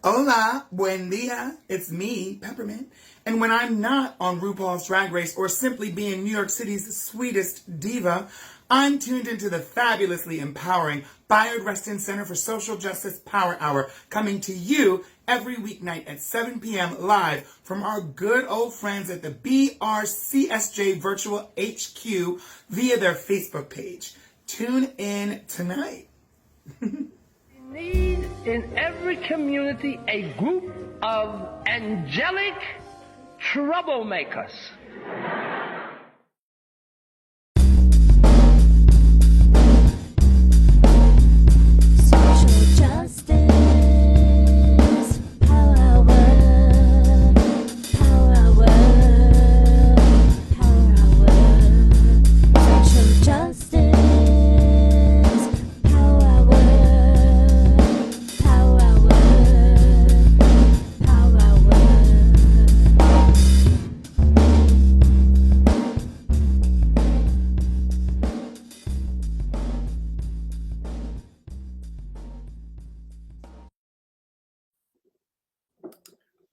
Hola, buen dia. It's me, Peppermint. And when I'm not on RuPaul's Drag Race or simply being New York City's sweetest diva, I'm tuned into the fabulously empowering Bayard Rustin Center for Social Justice Power Hour, coming to you every weeknight at 7 p.m. live from our good old friends at the BRCSJ Virtual HQ via their Facebook page. Tune in tonight. Need in every community a group of angelic troublemakers. Social justice, power hour, power hour, power hour. Social justice, power hour, power hour, power hour.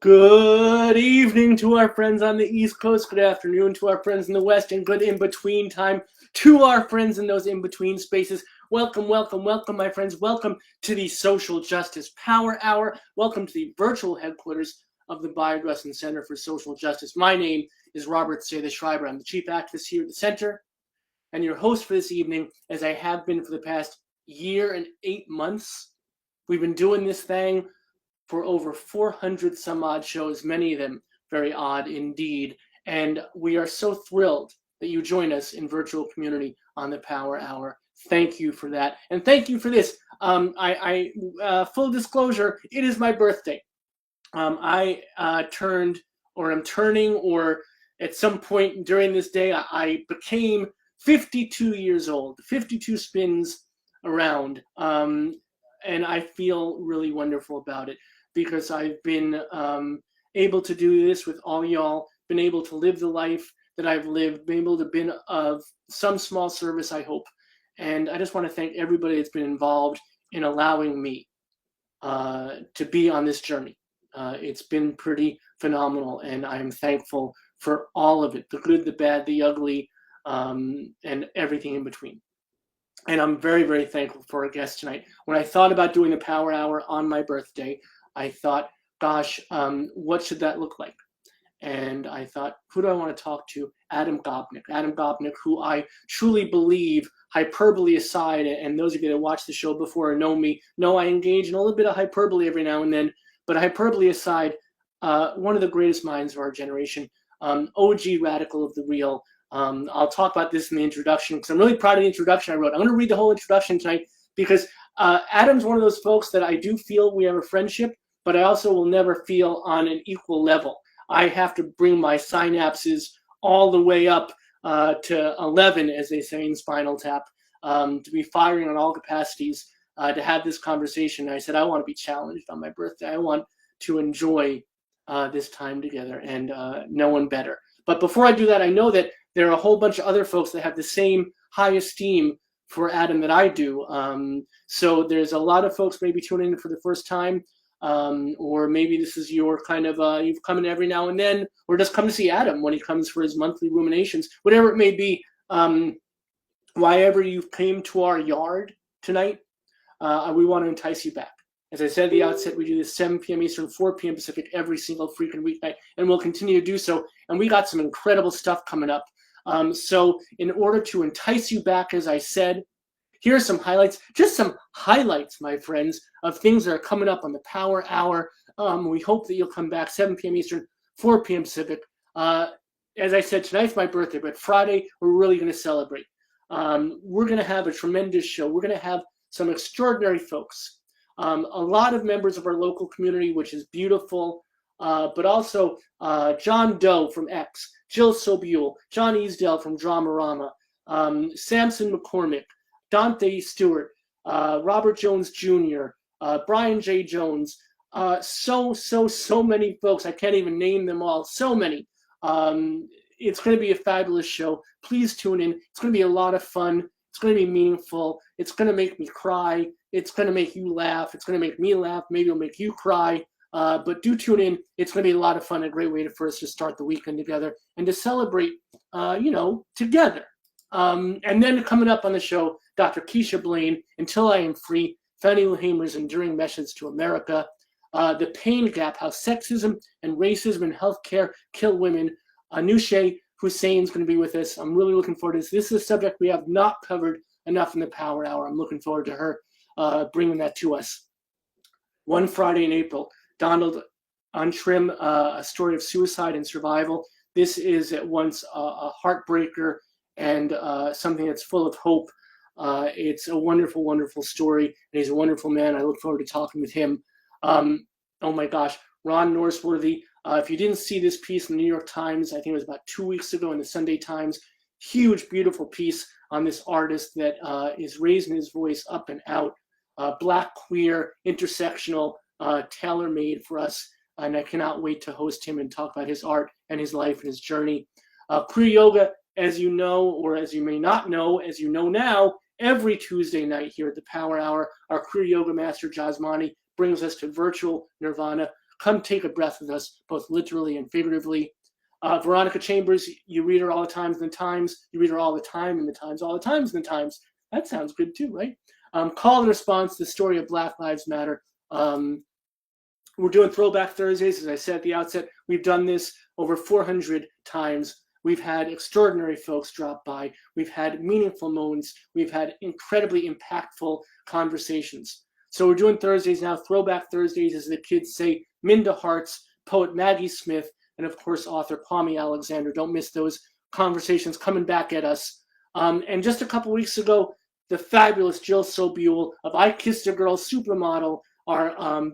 Good evening to our friends on the East Coast. Good afternoon to our friends in the West, and good in-between time to our friends in those in-between spaces. Welcome, welcome, welcome, my friends. Welcome to the Social Justice Power Hour. Welcome to the virtual headquarters of the Bayard Rustin Center for Social Justice. My name is Robert Say the Schreiber. I'm the Chief Activist here at the Center, and your host for this evening, as I have been for the past year and 8 months. We've been doing this thing for over 400 some odd shows, many of them very odd indeed. And we are so thrilled that you join us in virtual community on the Power Hour. Thank you for that. And thank you for this. Full disclosure, it is my birthday. I turned, or I'm turning, or at some point during this day, I became 52 years old, 52 spins around. And I feel really wonderful about it, because I've been able to do this with all y'all, been able to live the life that I've lived, been able to be of some small service, I hope. And I just want to thank everybody that's been involved in allowing me to be on this journey. It's been pretty phenomenal, and I'm thankful for all of it, the good, the bad, the ugly, and everything in between. And I'm very, very thankful for our guest tonight. When I thought about doing the Power Hour on my birthday, I thought, gosh, what should that look like? And I thought, who do I want to talk to? Adam Gopnik. Adam Gopnik, who I truly believe, hyperbole aside, and those of you that watched the show before or know me, know I engage in a little bit of hyperbole every now and then. But hyperbole aside, one of the greatest minds of our generation, OG radical of the real. I'll talk about this in the introduction, because I'm really proud of the introduction I wrote. I'm going to read the whole introduction tonight, because Adam's one of those folks that I do feel we have a friendship, but I also will never feel on an equal level. I have to bring my synapses all the way up to 11, as they say in Spinal Tap, to be firing on all capacities, to have this conversation. And I said, I want to be challenged on my birthday. I want to enjoy this time together, and no one better. But before I do that, I know that there are a whole bunch of other folks that have the same high esteem for Adam that I do. So there's a lot of folks maybe tuning in for the first time, or maybe this is your kind of, you've come in every now and then, or just come to see Adam when he comes for his monthly ruminations, whatever it may be. Why ever you came to our yard tonight, we want to entice you back. As I said at the outset, we do this 7 p.m. Eastern, 4 p.m. Pacific every single freaking weeknight, and we'll continue to do so. And we got some incredible stuff coming up. So in order to entice you back, as I said, here are some highlights, just some highlights, my friends, of things that are coming up on the Power Hour. We hope that you'll come back 7 p.m. Eastern, 4 p.m. Pacific. As I said, tonight's my birthday, but Friday, we're really going to celebrate. We're going to have a tremendous show. We're going to have some extraordinary folks. A lot of members of our local community, which is beautiful, but also John Doe from X, Jill Sobule, John Easdale from Dramarama, Samson McCormick, Dante Stewart, Robert Jones Jr., Brian J. Jones, so many folks. I can't even name them all. So many. It's going to be a fabulous show. Please tune in. It's going to be a lot of fun. It's going to be meaningful. It's going to make me cry. It's going to make you laugh. It's going to make me laugh. Maybe it'll make you cry. But do tune in. It's going to be a lot of fun, a great way for us to start the weekend together and to celebrate, together. And then coming up on the show, Dr. Keisha Blaine, Until I Am Free, Fannie Lou Hamer's Enduring Message to America, The Pain Gap, How Sexism and Racism in Healthcare Kill Women. Anousheh Hussein's going to be with us. I'm really looking forward to this. This is a subject we have not covered enough in the Power Hour. I'm looking forward to her bringing that to us. One Friday in April, Donald Untrim, A Story of Suicide and Survival. This is at once a heartbreaker and something that's full of hope. It's a wonderful, wonderful story, and he's a wonderful man. I look forward to talking with him. Oh my gosh, Ron Norseworthy. If you didn't see this piece in the New York Times, I think it was about 2 weeks ago in the Sunday Times, huge, beautiful piece on this artist that is raising his voice up and out. Black, queer, intersectional, tailor-made for us. And I cannot wait to host him and talk about his art and his life and his journey. Queer yoga, as you know, or as you may not know, as you know now, every Tuesday night here at the Power Hour, our queer yoga master, Jasmani, brings us to virtual nirvana. Come take a breath with us, both literally and figuratively. Veronica Chambers, you read her all the times in the Times. You read her all the time in the Times, all the times in the Times. That sounds good too, right? Call and response to the story of Black Lives Matter. We're doing Throwback Thursdays, as I said at the outset. We've done this over 400 times. We've had extraordinary folks drop by. We've had meaningful moments. We've had incredibly impactful conversations. So we're doing Thursdays now. Throwback Thursdays, as the kids say. Minda Harts, poet Maggie Smith, and of course author Kwame Alexander. Don't miss those conversations coming back at us. And just a couple weeks ago, the fabulous Jill Sobule of I Kissed a Girl Supermodel, our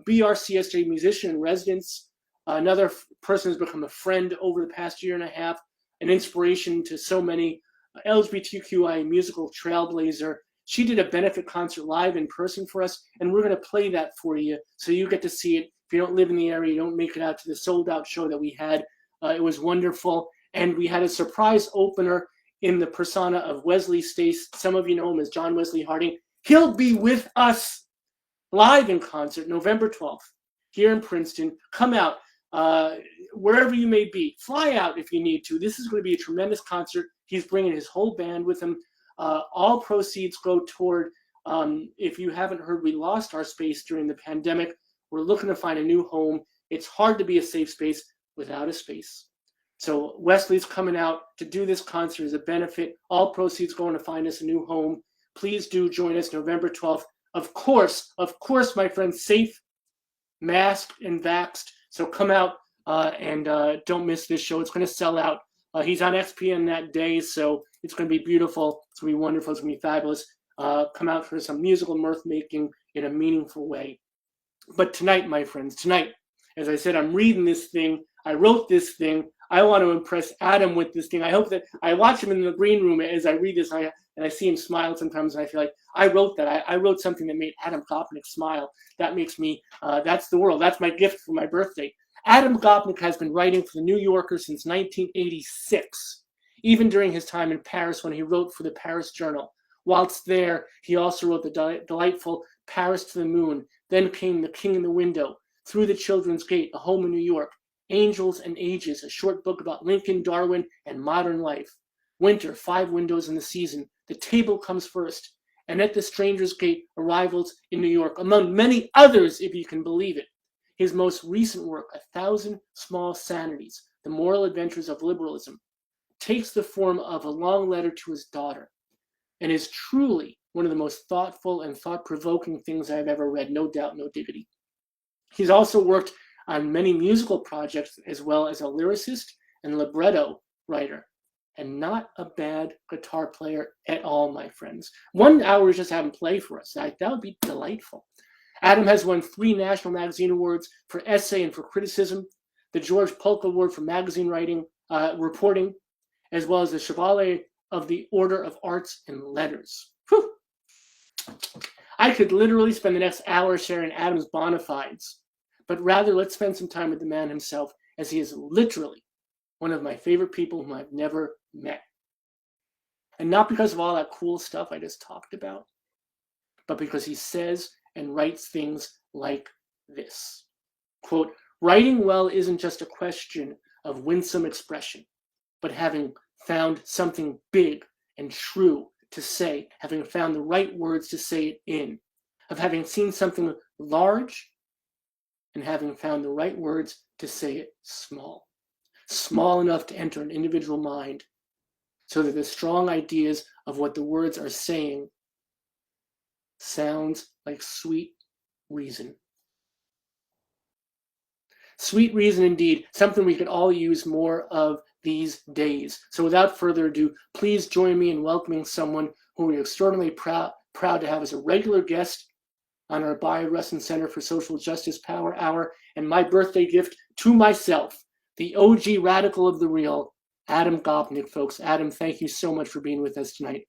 BRCSJ musician in residence, another person who's become a friend over the past year and a half, an inspiration to so many, LGBTQI musical trailblazer. She did a benefit concert live in person for us, and we're going to play that for you so you get to see it. If you don't live in the area, you don't make it out to the sold-out show that we had. It was wonderful, and we had a surprise opener in the persona of Wesley Stace. Some of you know him as John Wesley Harding. He'll be with us live in concert November 12th here in Princeton. Come out wherever you may be. Fly out if you need to. This is going to be a tremendous concert. He's bringing his whole band with him. All proceeds go toward, if you haven't heard, we lost our space during the pandemic. We're looking to find a new home. It's hard to be a safe space without a space. So Wesley's coming out to do this concert as a benefit. All proceeds going to find us a new home. Please do join us November 12th. Of course, my friends, safe, masked, and vaxxed. So come out and don't miss this show. It's going to sell out. He's on XPN that day, so it's going to be beautiful. It's going to be wonderful. It's going to be fabulous. Come out for some musical mirth making in a meaningful way. But tonight, my friends, tonight, as I said, I'm reading this thing. I wrote this thing. I want to impress Adam with this thing. I hope that I watch him in the green room as I read this, and I see him smile sometimes, and I feel like I wrote that. I wrote something that made Adam Gopnik smile. That makes me, that's the world. That's my gift for my birthday. Adam Gopnik has been writing for The New Yorker since 1986, even during his time in Paris when he wrote for the Paris Journal. Whilst there, he also wrote the delightful Paris to the Moon. Then came The King in the Window, Through the Children's Gate, A Home in New York, Angels and Ages, a short book about Lincoln, Darwin, and modern life. Winter, 5 Windows in the Season, The Table Comes First, and At the Stranger's Gate, Arrivals in New York, among many others, if you can believe it. His most recent work, 1,000 Small Sanities, The Moral Adventures of Liberalism, takes the form of a long letter to his daughter, and is truly one of the most thoughtful and thought-provoking things I've ever read, no doubt, no diggity. He's also worked on many musical projects as well as a lyricist and libretto writer, and not a bad guitar player at all, my friends. 1 hour just have him play for us. That would be delightful. Adam has won 3 National Magazine Awards for essay and for criticism, the George Polk Award for magazine writing, reporting, as well as the Chevalier of the Order of Arts and Letters. Whew. I could literally spend the next hour sharing Adam's bona fides, but rather let's spend some time with the man himself, as he is literally one of my favorite people whom I've never met. And not because of all that cool stuff I just talked about, but because he says and writes things like this. Quote, writing well isn't just a question of winsome expression, but having found something big and true to say, having found the right words to say it in, of having seen something large and having found the right words to say it small enough to enter an individual mind so that the strong ideas of what the words are saying sounds like sweet reason. Sweet reason indeed, something we could all use more of these days. So without further ado, please join me in welcoming someone who we're extraordinarily proud to have as a regular guest on our Bioresson Center for Social Justice Power Hour, and my birthday gift to myself, the OG radical of the real, Adam Gopnik, folks. Adam, thank you so much for being with us tonight.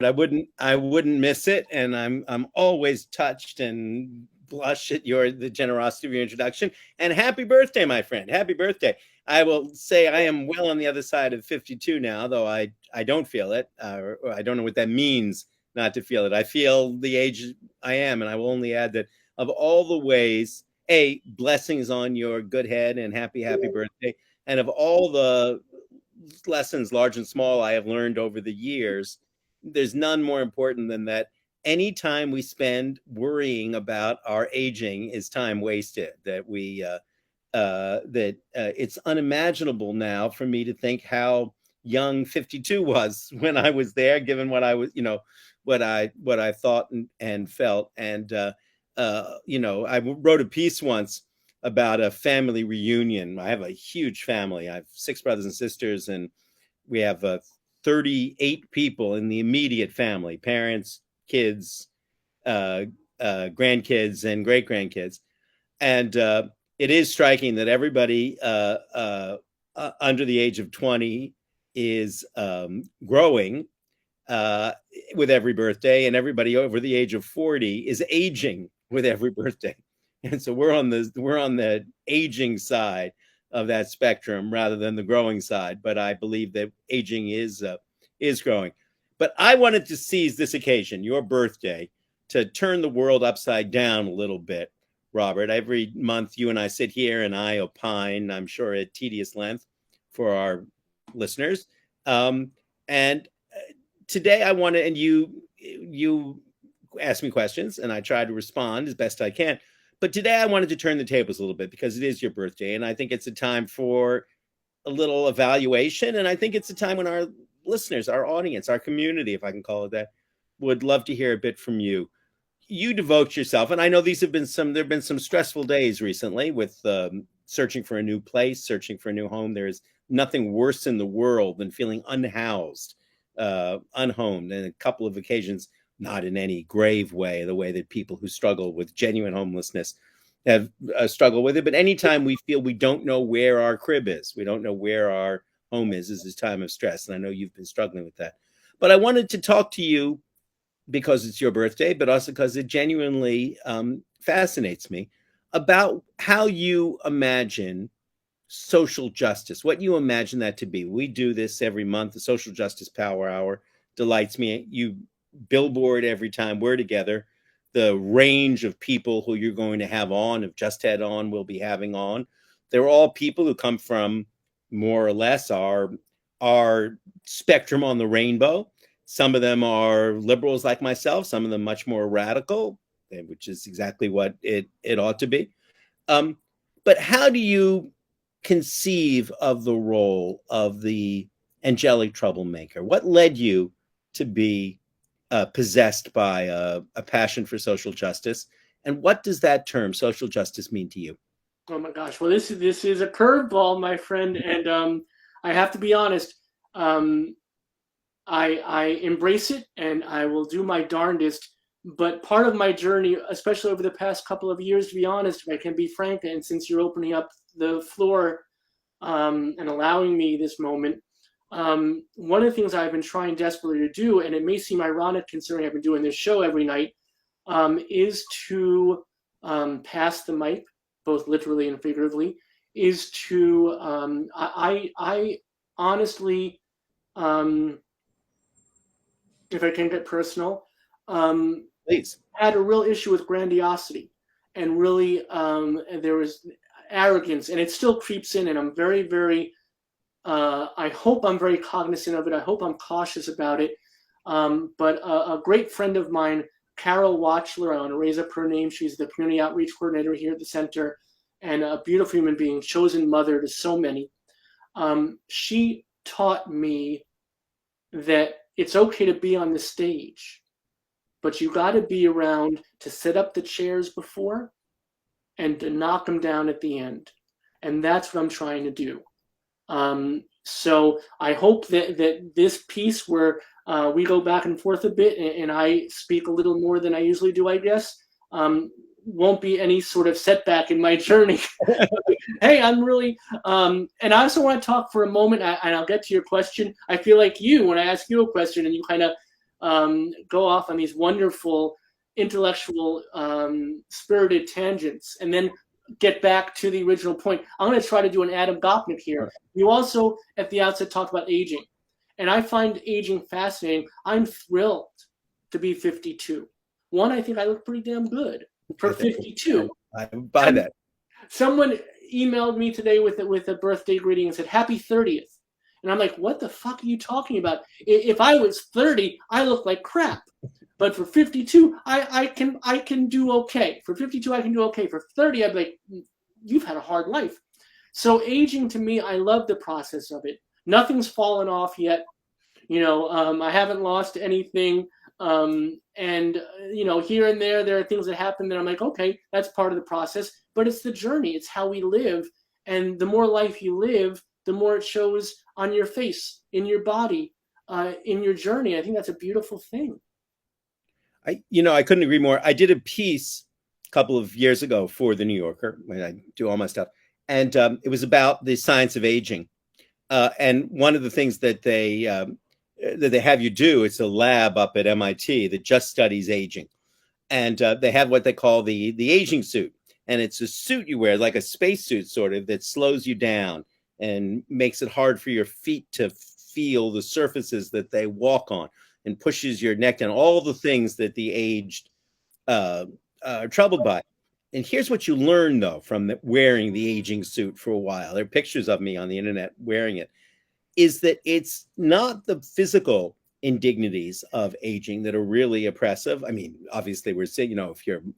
I wouldn't miss it, and I'm always touched and blush at the generosity of your introduction. And happy birthday, my friend! Happy birthday! I will say I am well on the other side of 52 now, though I don't feel it. Or I don't know what that means, not to feel it. I feel the age I am, and I will only add that of all the ways, blessings on your good head and happy birthday, and of all the lessons, large and small, I have learned over the years, there's none more important than that any time we spend worrying about our aging is time wasted, that it's unimaginable now for me to think how young 52 was when I was there, given what I was, what I thought and felt. And, I wrote a piece once about a family reunion. I have a huge family. I have 6 brothers and sisters, and we have 38 people in the immediate family, parents, kids, grandkids, and great-grandkids. And it is striking that everybody under the age of 20 is growing with every birthday, and everybody over the age of 40 is aging with every birthday. And so we're on the aging side of that spectrum rather than the growing side. But I believe that aging is growing. But I wanted to seize this occasion, your birthday, to turn the world upside down a little bit, Robert. Every month you and I sit here and I opine, I'm sure at tedious length for our listeners. And today I want to, and you ask me questions and I try to respond as best I can. But today I wanted to turn the tables a little bit because it is your birthday. And I think it's a time for a little evaluation. And I think it's a time when our listeners, our audience, our community, if I can call it that, would love to hear a bit from you. You devote yourself, and I know there have been some stressful days recently with searching for a new place, searching for a new home. There is nothing worse in the world than feeling unhoused, unhomed, and a couple of occasions, not in any grave way, the way that people who struggle with genuine homelessness have struggled with it. But anytime we feel we don't know where our crib is, we don't know where our home is a time of stress. And I know you've been struggling with that. But I wanted to talk to you because it's your birthday, but also because it genuinely fascinates me about how you imagine social justice, what you imagine that to be. We do this every month. The Social Justice Power Hour delights me. You billboard every time we're together the range of people who you're going to have on, have just had on, will be having on. They're all people who come from more or less our spectrum on the rainbow. Some of them are liberals like myself, some of them much more radical, which is exactly what it ought to be. But how do you conceive of the role of the angelic troublemaker? What led you to be possessed by a passion for social justice? And what does that term, social justice, mean to you? Oh my gosh. Well, this is a curveball, my friend. And I have to be honest, I embrace it and I will do my darndest. But part of my journey, especially over the past couple of years, to be honest, if I can be frank, and since you're opening up the floor and allowing me this moment, one of the things I've been trying desperately to do, and it may seem ironic considering I've been doing this show every night, is to pass the mic, both literally and figuratively, is to, I honestly, if I can get personal, Please. had a real issue with grandiosity. and really there was arrogance, and it still creeps in, and I'm very, very, I hope I'm very cognizant of it. I hope I'm cautious about it. But a great friend of mine, Carol Watchler, I want to raise up her name. She's the community outreach coordinator here at the center, and a beautiful human being, chosen mother to so many. She taught me that it's okay to be on the stage, but you got to be around to set up the chairs before and to knock them down at the end. And that's what I'm trying to do. So I hope that this piece where we go back and forth a bit and I speak a little more than I usually do, I guess, won't be any sort of setback in my journey. Hey, I'm really, and I also want to talk for a moment, and I'll get to your question. I feel like you, when I ask you a question and you kind of go off on these wonderful intellectual spirited tangents and then get back to the original point. I'm going to try to do an Adam Gopnik here. You also at the outset talked about aging, and I find aging fascinating. I'm thrilled to be 52. One, I think I look pretty damn good for 52. I buy that. Someone emailed me today with a birthday greeting and said happy 30th, and I'm like, what the fuck are you talking about? If I was 30, I look like crap. But for 52, I can do okay. For 52, I can do okay. For 30, I'd be like, you've had a hard life. So aging, to me, I love the process of it. Nothing's fallen off yet. I haven't lost anything. And here and there are things that happen that I'm like, okay, that's part of the process. But it's the journey. It's how we live. And the more life you live, the more it shows on your face, in your body, in your journey. I think that's a beautiful thing. I couldn't agree more. I did a piece a couple of years ago for the New Yorker when I do all my stuff. And it was about the science of aging. And one of the things that they have you do, it's a lab up at MIT that just studies aging. And they have what they call the aging suit. And it's a suit you wear, like a spacesuit sort of, that slows you down and makes it hard for your feet to feel the surfaces that they walk on, and pushes your neck down, all the things that the aged are troubled by. And here's what you learn, though, from wearing the aging suit for a while. There are pictures of me on the internet wearing it, is that it's not the physical indignities of aging that are really oppressive. I mean, obviously, we're saying,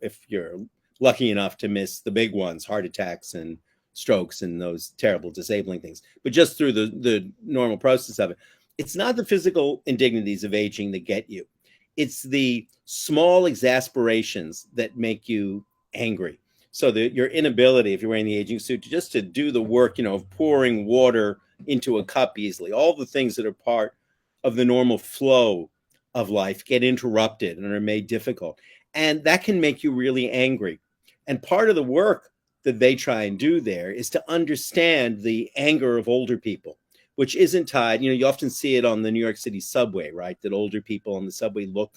if you're lucky enough to miss the big ones, heart attacks and strokes and those terrible disabling things, but just through the normal process of it, it's not the physical indignities of aging that get you. It's the small exasperations that make you angry. So your inability, if you're wearing the aging suit, just to do the work, of pouring water into a cup easily, all the things that are part of the normal flow of life get interrupted and are made difficult. And that can make you really angry. And part of the work that they try and do there is to understand the anger of older people, which isn't tied, you often see it on the New York City subway, right? That older people on the subway look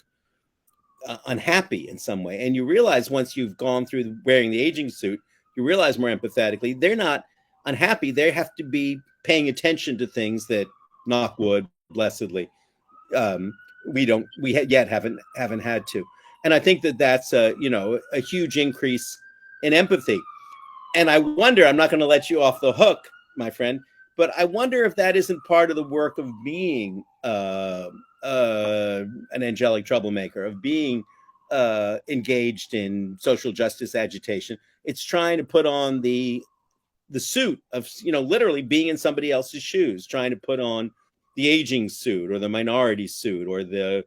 unhappy in some way. And you realize once you've gone through wearing the aging suit, you realize more empathetically, they're not unhappy. They have to be paying attention to things that, knock wood, blessedly, we yet haven't had to. And I think that that's a huge increase in empathy. And I wonder, I'm not going to let you off the hook, my friend, but I wonder if that isn't part of the work of being an angelic troublemaker, of being engaged in social justice agitation. It's trying to put on the suit of, literally being in somebody else's shoes, trying to put on the aging suit or the minority suit or the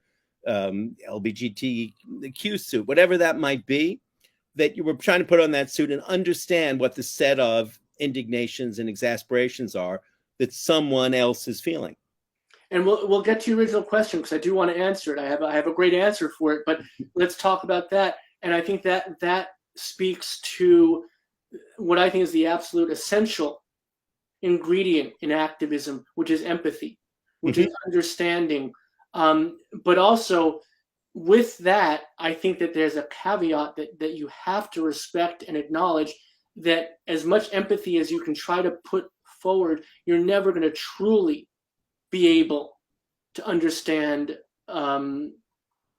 LGBTQ suit, whatever that might be, that you were trying to put on that suit and understand what the set of indignations and exasperations are that someone else is feeling. And we'll get to your original question, because I do want to answer it. I have a great answer for it, but let's talk about that. And I think that speaks to what I think is the absolute essential ingredient in activism, which is empathy, which is understanding. But also with that, I think that there's a caveat that you have to respect and acknowledge that as much empathy as you can try to put forward, you're never going to truly be able to understand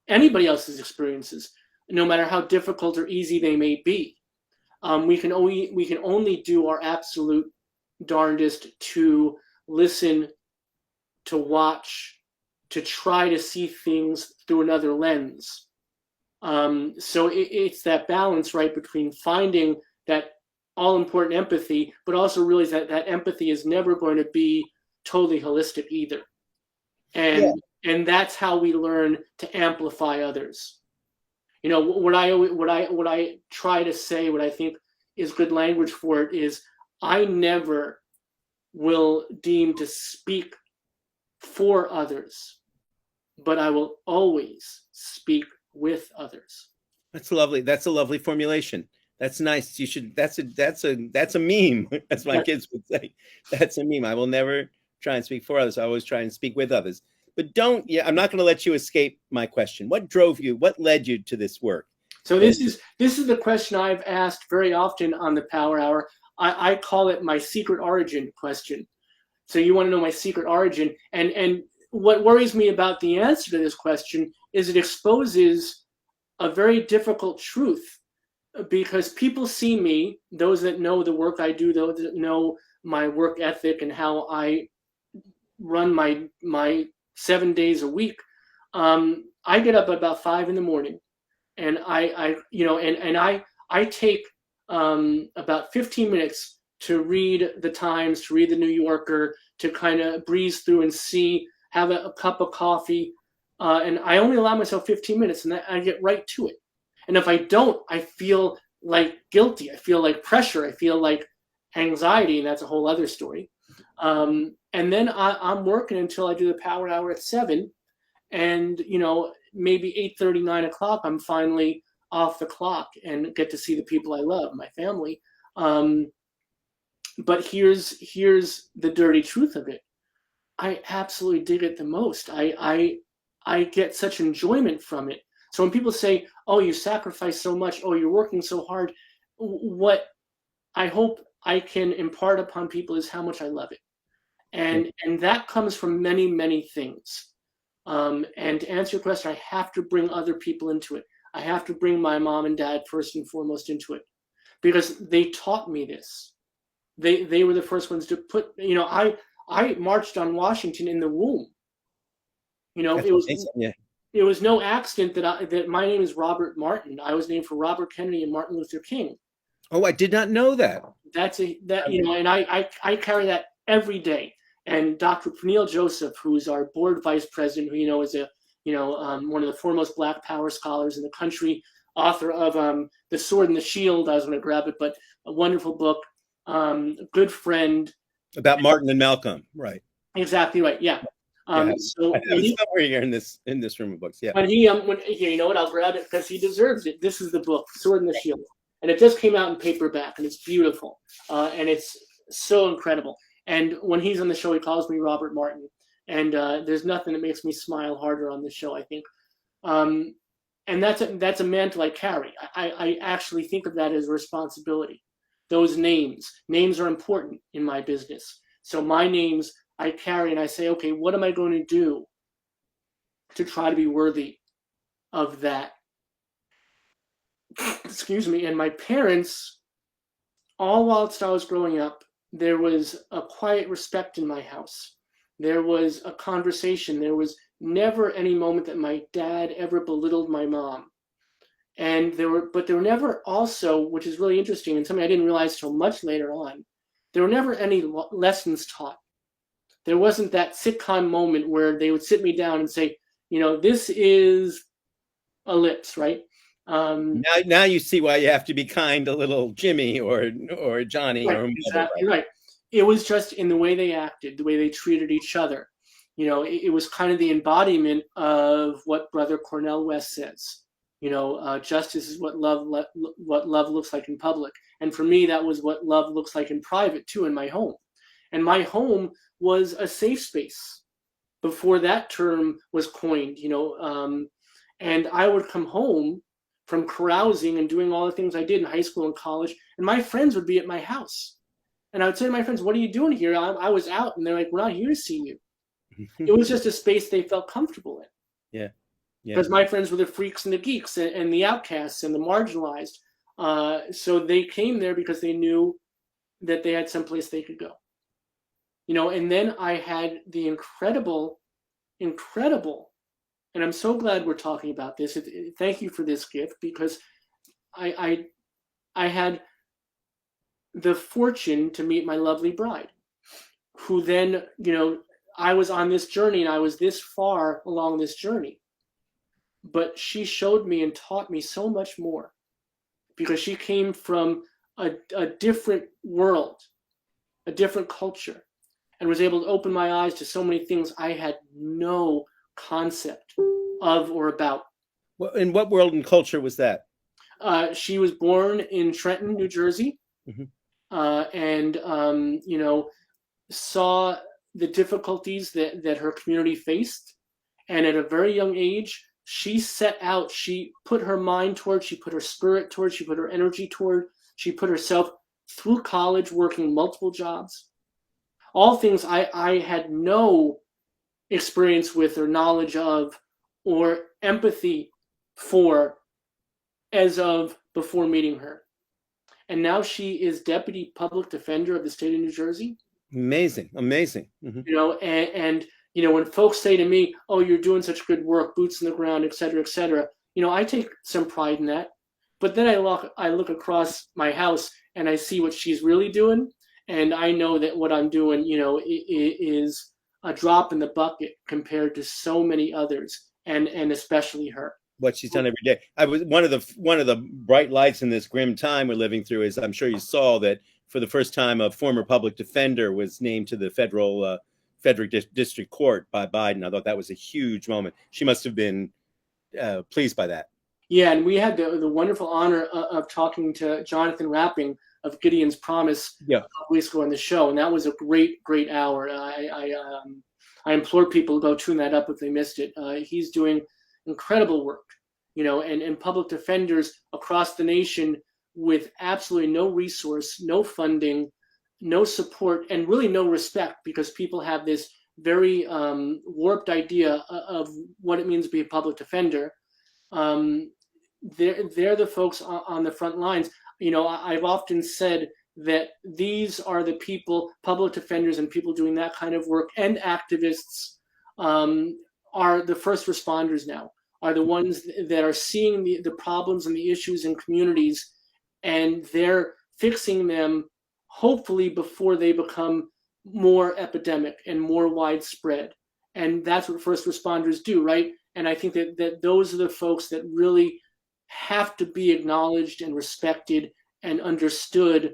anybody else's experiences, no matter how difficult or easy they may be. We can only do our absolute darndest to listen, to watch, to try to see things through another lens. So it's that balance, right, between finding that all-important empathy, but also realize that that empathy is never going to be totally holistic either. And that's how we learn to amplify others. You know, what I try to say, what I think is good language for it is, I never will deem to speak for others, but I will always speak with others. That's lovely. That's a lovely formulation. That's nice. You should. That's a meme, as my kids would say. That's a meme. I will never try and speak for others. I always try and speak with others. But don't. Yeah, I'm not going to let you escape my question. What drove you? What led you to this work? So this is the question I've asked very often on the Power Hour. I call it my secret origin question. So you want to know my secret origin, and what worries me about the answer to this question is it exposes a very difficult truth, because people see me, those that know the work I do, those that know my work ethic and how I run my 7 days a week. I get up at about 5 a.m. and I take about 15 minutes to read the Times, to read the New Yorker, to kind of breeze through and see, have a cup of coffee, and I only allow myself 15 minutes, and I get right to it. And if I don't, I feel like guilty. I feel like pressure. I feel like anxiety, and that's a whole other story. And then I'm working until I do the Power Hour at 7, and maybe 8:30, 9 o'clock, I'm finally off the clock and get to see the people I love, my family. But here's the dirty truth of it. I absolutely dig it the most. I get such enjoyment from it. So when people say, "Oh, you sacrifice so much. Oh, you're working so hard," what I hope I can impart upon people is how much I love it, and that comes from many, many things. And to answer your question, I have to bring other people into it. I have to bring my mom and dad first and foremost into it, because they taught me this. They were the first ones to put. I marched on Washington in the womb. It was no accident that my name is Robert Martin. I was named for Robert Kennedy and Martin Luther King. Oh, I did not know that. And I carry that every day. And Dr. Peniel Joseph, who's our board vice president, who is one of the foremost Black Power scholars in the country, author of The Sword and the Shield. I was going to grab it, but a wonderful book. Good friend. About Martin and Malcolm, right? Exactly right. Yeah. So somewhere here in this room of books, yeah. When you know what, I'll grab it because he deserves it. This is the book, Sword and the Shield, and it just came out in paperback, and it's beautiful, and it's so incredible. And when he's on the show, he calls me Robert Martin, and there's nothing that makes me smile harder on this show, I think. And that's a mantle I carry. I actually think of that as a responsibility. Those names are important in my business. So my names I carry, and I say, okay, what am I going to do to try to be worthy of that? Excuse me. And my parents, all whilst I was growing up, there was a quiet respect in my house. There was a conversation. There was never any moment that my dad ever belittled my mom. And there were never also, which is really interesting and something I didn't realize till much later on, there were never any lessons taught. There wasn't that sitcom moment where they would sit me down and say, this is ellipse, right? Now you see why you have to be kind to little Jimmy or Johnny. Right, exactly right. It was just in the way they acted, the way they treated each other. It was kind of the embodiment of what Brother Cornel West says. Justice is what love looks like in public. And for me, that was what love looks like in private too, in my home. And my home was a safe space before that term was coined, and I would come home from carousing and doing all the things I did in high school and college, and my friends would be at my house. And I would say to my friends, "What are you doing here?" I was out. And they're like, "We're not here to see you." It was just a space they felt comfortable in. Yeah. Because my friends were the freaks and the geeks and the outcasts and the marginalized. So they came there because they knew that they had someplace they could go. And then I had the incredible, and I'm so glad we're talking about this. Thank you for this gift, because I had the fortune to meet my lovely bride, who then, I was on this journey and I was this far along this journey, but she showed me and taught me so much more, because she came from a different world, a different culture, and was able to open my eyes to so many things I had no concept of or about. In what world and culture was that? She was born in Trenton, New Jersey, and saw the difficulties that her community faced. And at a very young age, she set out, she put her mind toward, she put her spirit toward, she put her energy toward, she put herself through college working multiple jobs. All things I had no experience with or knowledge of or empathy for as of before meeting her. And now she is Deputy Public Defender of the state of New Jersey. Amazing. And when folks say to me, "Oh, you're doing such good work, boots in the ground, et cetera," I take some pride in that. But then I look across my house and I see what she's really doing, and I know that what I'm doing, is a drop in the bucket compared to so many others, and especially her. What she's done every day. I was one of the bright lights in this grim time we're living through is, I'm sure you saw that for the first time a former public defender was named to the federal district court by Biden. I thought that was a huge moment. She must have been pleased by that. Yeah, and we had the wonderful honor of talking to Jonathan Rapping of Gideon's Promise a couple weeks ago on the show, and that was a great hour. I implore people to go tune that up if they missed it. He's doing incredible work, and public defenders across the nation with absolutely no resource, no funding, no support, and really no respect, because people have this very warped idea of what it means to be a public defender. They're the folks on the front lines. I've often said that these are the people, public defenders and people doing that kind of work, and activists are the first responders now, are the ones that are seeing the problems and the issues in communities, and they're fixing them hopefully before they become more epidemic and more widespread. And that's what first responders do, right? And I think that those are the folks that really have to be acknowledged and respected and understood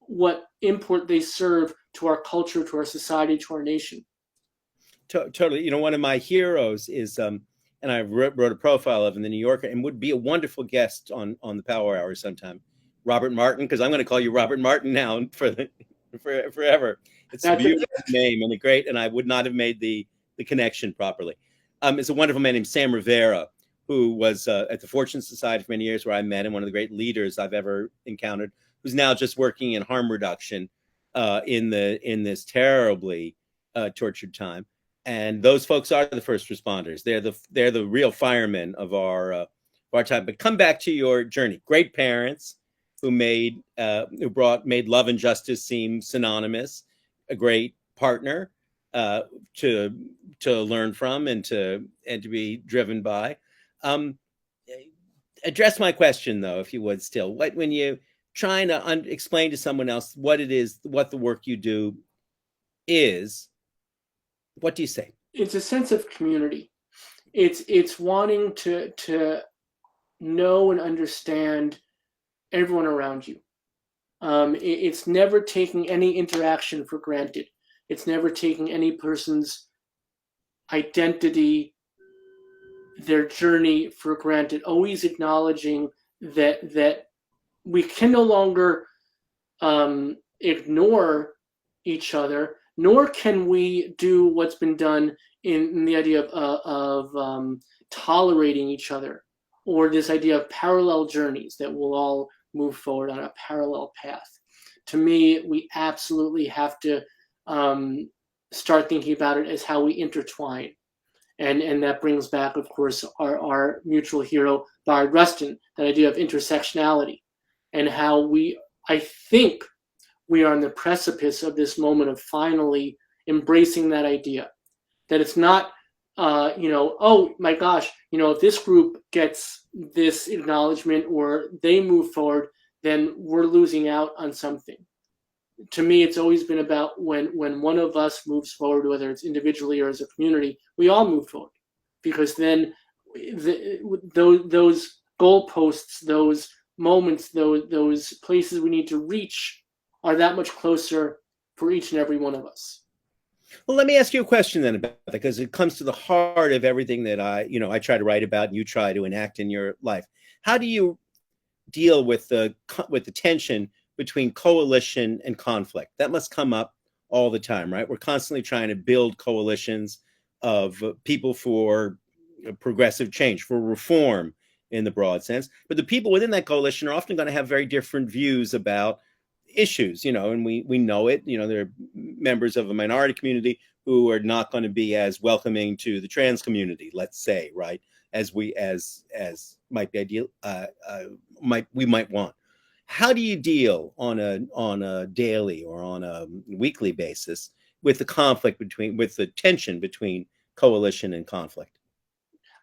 what import they serve to our culture, to our society, to our nation. Totally. One of my heroes is, and I wrote a profile of in the New Yorker, and would be a wonderful guest on the Power Hour sometime, Robert Martin, because I'm going to call you Robert Martin now forever. It's a beautiful name and and I would not have made the connection properly. It's a wonderful man named Sam Rivera, who was at the Fortune Society for many years, where I met him, one of the great leaders I've ever encountered, who's now just working in harm reduction in this terribly tortured time. And those folks are the first responders. They're the real firemen of our time. But come back to your journey. Great parents who made love and justice seem synonymous. A great partner to learn from and to be driven by. Address my question though, if you would still. When you trying to explain to someone else what it is, what the work you do is, what do you say? It's a sense of community. It's wanting to know and understand everyone around you. It's never taking any interaction for granted. It's never taking any person's identity, their journey for granted. Always acknowledging that we can no longer ignore each other, nor can we do what's been done in the idea of tolerating each other, or this idea of parallel journeys that we'll all move forward on a parallel path. To me, we absolutely have to start thinking about it as how we intertwine. And that brings back, of course, our mutual hero, Barry Rustin, that idea of intersectionality. and how I think we are on the precipice of this moment of finally embracing that idea that it's not, oh my gosh, if this group gets this acknowledgement or they move forward, then we're losing out on something. To me, it's always been about when one of us moves forward, whether it's individually or as a community, we all move forward, because then those goalposts, those moments, those places we need to reach are that much closer for each and every one of us. Well, let me ask you a question then about that, because it comes to the heart of everything that I try to write about and you try to enact in your life. How do you deal with the tension between coalition and conflict? That must come up all the time, right? We're constantly trying to build coalitions of people for progressive change, for reform in the broad sense. But the people within that coalition are often going to have very different views about issues, and we know it. There are members of a minority community who are not going to be as welcoming to the trans community, let's say, right, as might be ideal, we might want. How do you deal on a daily or on a weekly basis with the tension between coalition and conflict?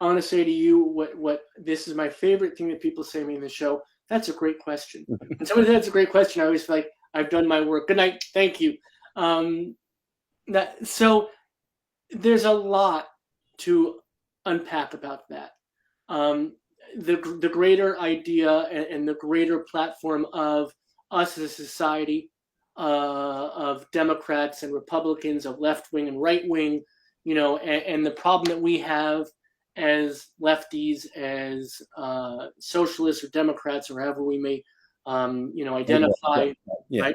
I want to say to you what this is my favorite thing that people say to me in the show. That's a great question. And somebody said that's a great question, I always feel like I've done my work. Good night. Thank you. So there's a lot to unpack about that. The greater idea and the greater platform of us as a society, of Democrats and Republicans, of left wing and right wing, and the problem that we have as lefties, as socialists or Democrats, or however we may, identify. Yeah.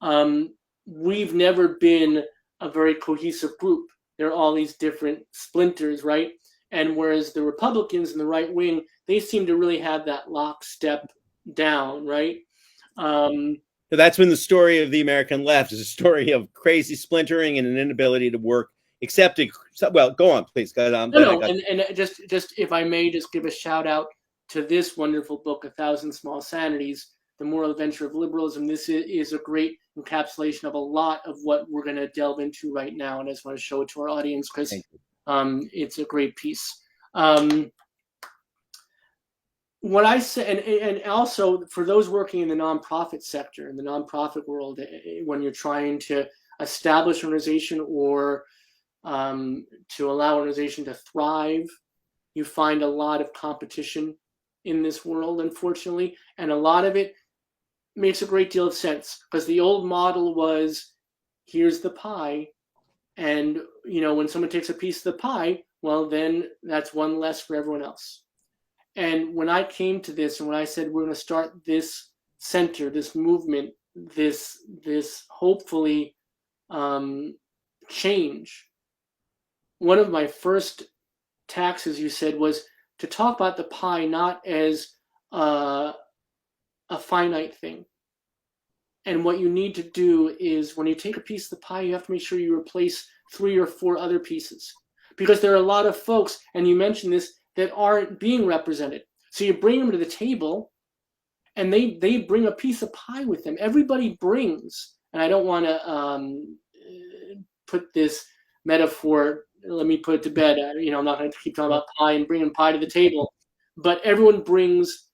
Right? We've never been a very cohesive group. There are all these different splinters, right? And whereas the Republicans and the right wing, they seem to really have that lockstep down, right? So that's been the story of the American left, is a story of crazy splintering and an inability to work. Well, go on, please. And just if I may, just give a shout out to this wonderful book, 1,000 Small Sanities, The Moral Adventure of Liberalism. This is a great encapsulation of a lot of what we're going to delve into right now, and I just want to show it to our audience because it's a great piece. What I say, and also for those working in the nonprofit sector, in the nonprofit world, when you're trying to establish an organization or to allow an organization to thrive, you find a lot of competition in this world, unfortunately, and a lot of it makes a great deal of sense, because the old model was, here's the pie, and when someone takes a piece of the pie, well, then that's one less for everyone else. And when I came to this, and when I said we're going to start this center, this movement, this hopefully change, one of my first tacks, as you said, was to talk about the pie not as a finite thing. And what you need to do is, when you take a piece of the pie, you have to make sure you replace 3 or 4 other pieces. Because there are a lot of folks, and you mentioned this, that aren't being represented. So you bring them to the table, and they bring a piece of pie with them. Everybody brings, and I don't want to put this metaphor, let me put it to bed. I'm not going to keep talking about pie and bringing pie to the table, but everyone brings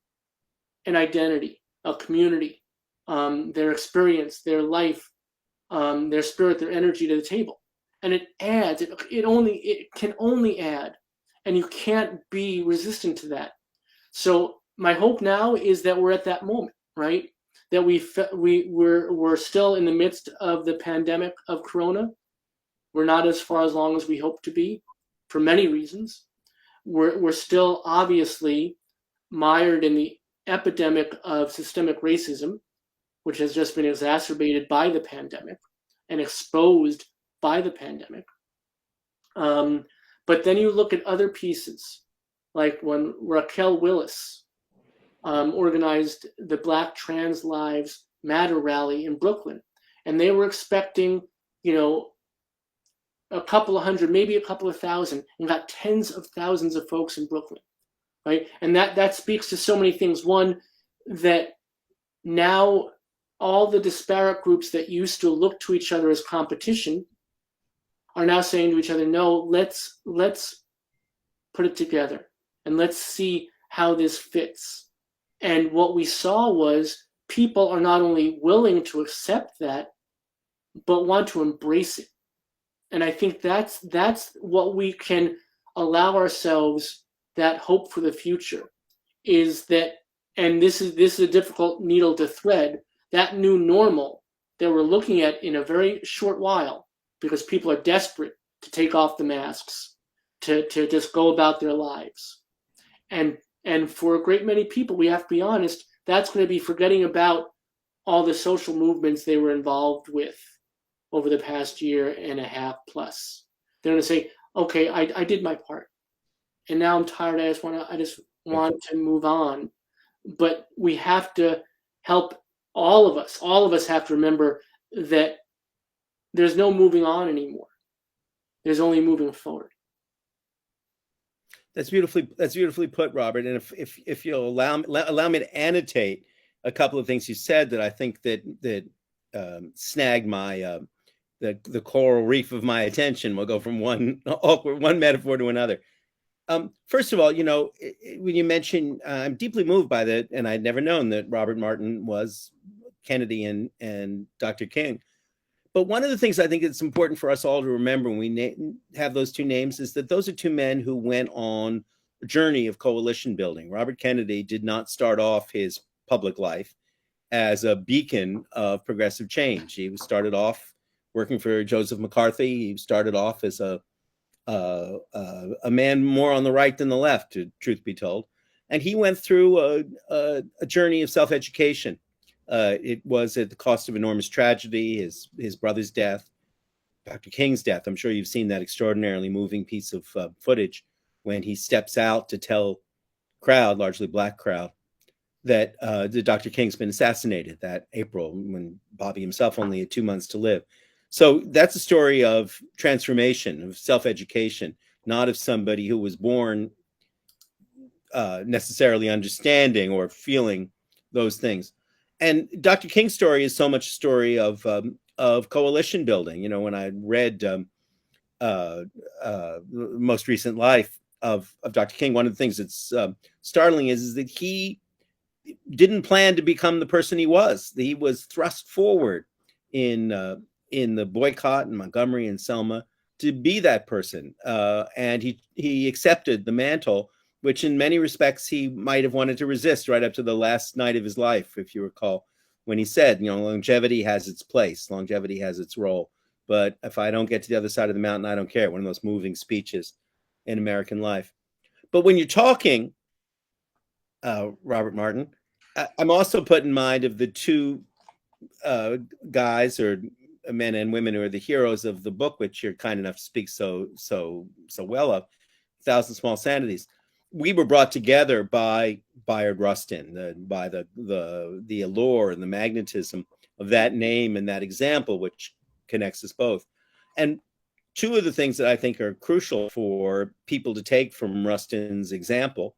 an identity, a community, their experience, their life, their spirit, their energy to the table, and it adds. It can only add, and you can't be resistant to that. So my hope now is that we're at that moment, right? That we're still in the midst of the pandemic of Corona. We're not as far along as we hope to be, for many reasons. We're still obviously mired in the epidemic of systemic racism, which has just been exacerbated by the pandemic and exposed by the pandemic. But then you look at other pieces, like when Raquel Willis organized the Black Trans Lives Matter rally in Brooklyn, and they were expecting, a couple of hundred, maybe a couple of thousand, and got tens of thousands of folks in Brooklyn, right? And that speaks to so many things. One, that now all the disparate groups that used to look to each other as competition are now saying to each other, no, let's put it together and let's see how this fits. And what we saw was people are not only willing to accept that, but want to embrace it. And I think that's what we can allow ourselves, that hope for the future, is that, and this is a difficult needle to thread, that new normal that we're looking at in a very short while, because people are desperate to take off the masks, to just go about their lives. And for a great many people, we have to be honest, that's going to be forgetting about all the social movements they were involved with over the past year and a half plus. They're going to say, okay, I did my part. And now I'm tired. I just want to move on. But we have to help all of us have to remember that there's no moving on anymore. There's only moving forward. That's beautifully put, Robert. And if you'll allow me to annotate a couple of things you said that I think that snagged my the coral reef of my attention. We'll go from one metaphor to another. First of all, when you mention, I'm deeply moved by that, and I'd never known that Robert Martin was Kennedy and Dr. King. But one of the things I think it's important for us all to remember when we have those two names is that those are two men who went on a journey of coalition building. Robert Kennedy did not start off his public life as a beacon of progressive change. He started off working for Joseph McCarthy. He started off as a man more on the right than the left, truth be told. And he went through a journey of self-education. It was at the cost of enormous tragedy, his brother's death, Dr. King's death. I'm sure you've seen that extraordinarily moving piece of footage when he steps out to tell crowd, largely black crowd, that Dr. King's been assassinated that April when Bobby himself only had 2 months to live. So that's a story of transformation, of self-education, not of somebody who was born necessarily understanding or feeling those things. And Dr. King's story is so much a story of coalition building. When I read the most recent life of Dr. King, one of the things that's startling is that he didn't plan to become the person he was. He was thrust forward in the boycott in Montgomery and Selma to be that person. And he accepted the mantle, which in many respects he might have wanted to resist right up to the last night of his life, if you recall, when he said, longevity has its place, longevity has its role. But if I don't get to the other side of the mountain, I don't care. One of those moving speeches in American life. But when you're talking, Robert Martin, I'm also put in mind of the two guys or men and women who are the heroes of the book, which you're kind enough to speak so well of, 1,000 Small Sanities. We were brought together by Bayard Rustin, by the allure and the magnetism of that name and that example, which connects us both. And two of the things that I think are crucial for people to take from Rustin's example,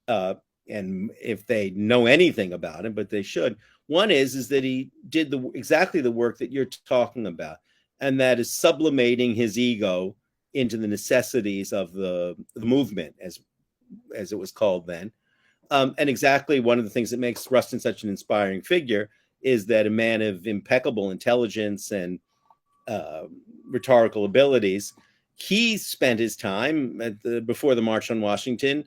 and if they know anything about him, but they should, one is that he did exactly the work that you're talking about, and that is sublimating his ego into the necessities of the movement, as it was called then. And exactly one of the things that makes Rustin such an inspiring figure is that a man of impeccable intelligence and rhetorical abilities, he spent his time before the March on Washington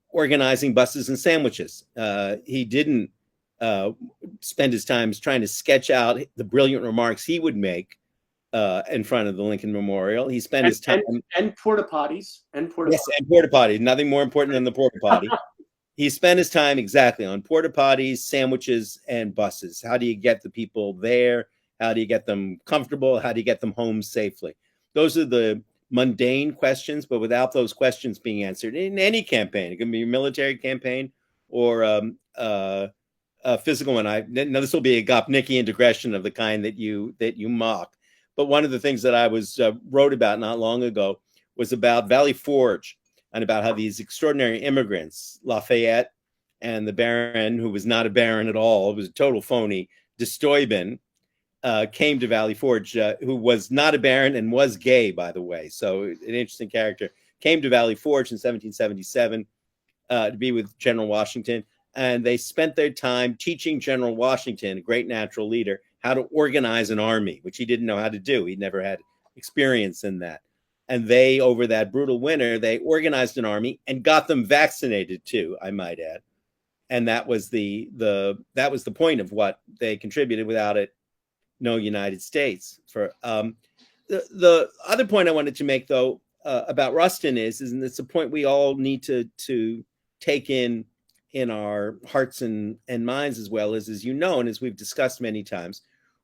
organizing buses and sandwiches. He didn't spend his time trying to sketch out the brilliant remarks he would make in front of the Lincoln Memorial. He spent his time and porta potties and porta potties. Nothing more important than the porta potty. He spent his time exactly on porta potties, sandwiches, and buses. How do you get the people there? How do you get them comfortable? How do you get them home safely? Those are the mundane questions, but without those questions being answered in any campaign, it can be a military campaign or a physical one. Now this will be a Gopnikian digression of the kind that you mock. But one of the things that I wrote about not long ago was about Valley Forge and about how these extraordinary immigrants, Lafayette, and the Baron, who was not a Baron at all, was a total phony, de Stuyben, came to Valley Forge, who was not a Baron and was gay, by the way. So an interesting character. Came to Valley Forge in 1777 to be with General Washington. And they spent their time teaching General Washington, a great natural leader, how to organize an army, which he didn't know how to do. He'd never had experience in that. And they, over that brutal winter, they organized an army and got them vaccinated too, I might add. And that was the point of what they contributed. Without it, no United States. For the other point I wanted to make, though, about Rustin is, and it's a point we all need to take in our hearts and minds as well, as you know, and as we've discussed many times,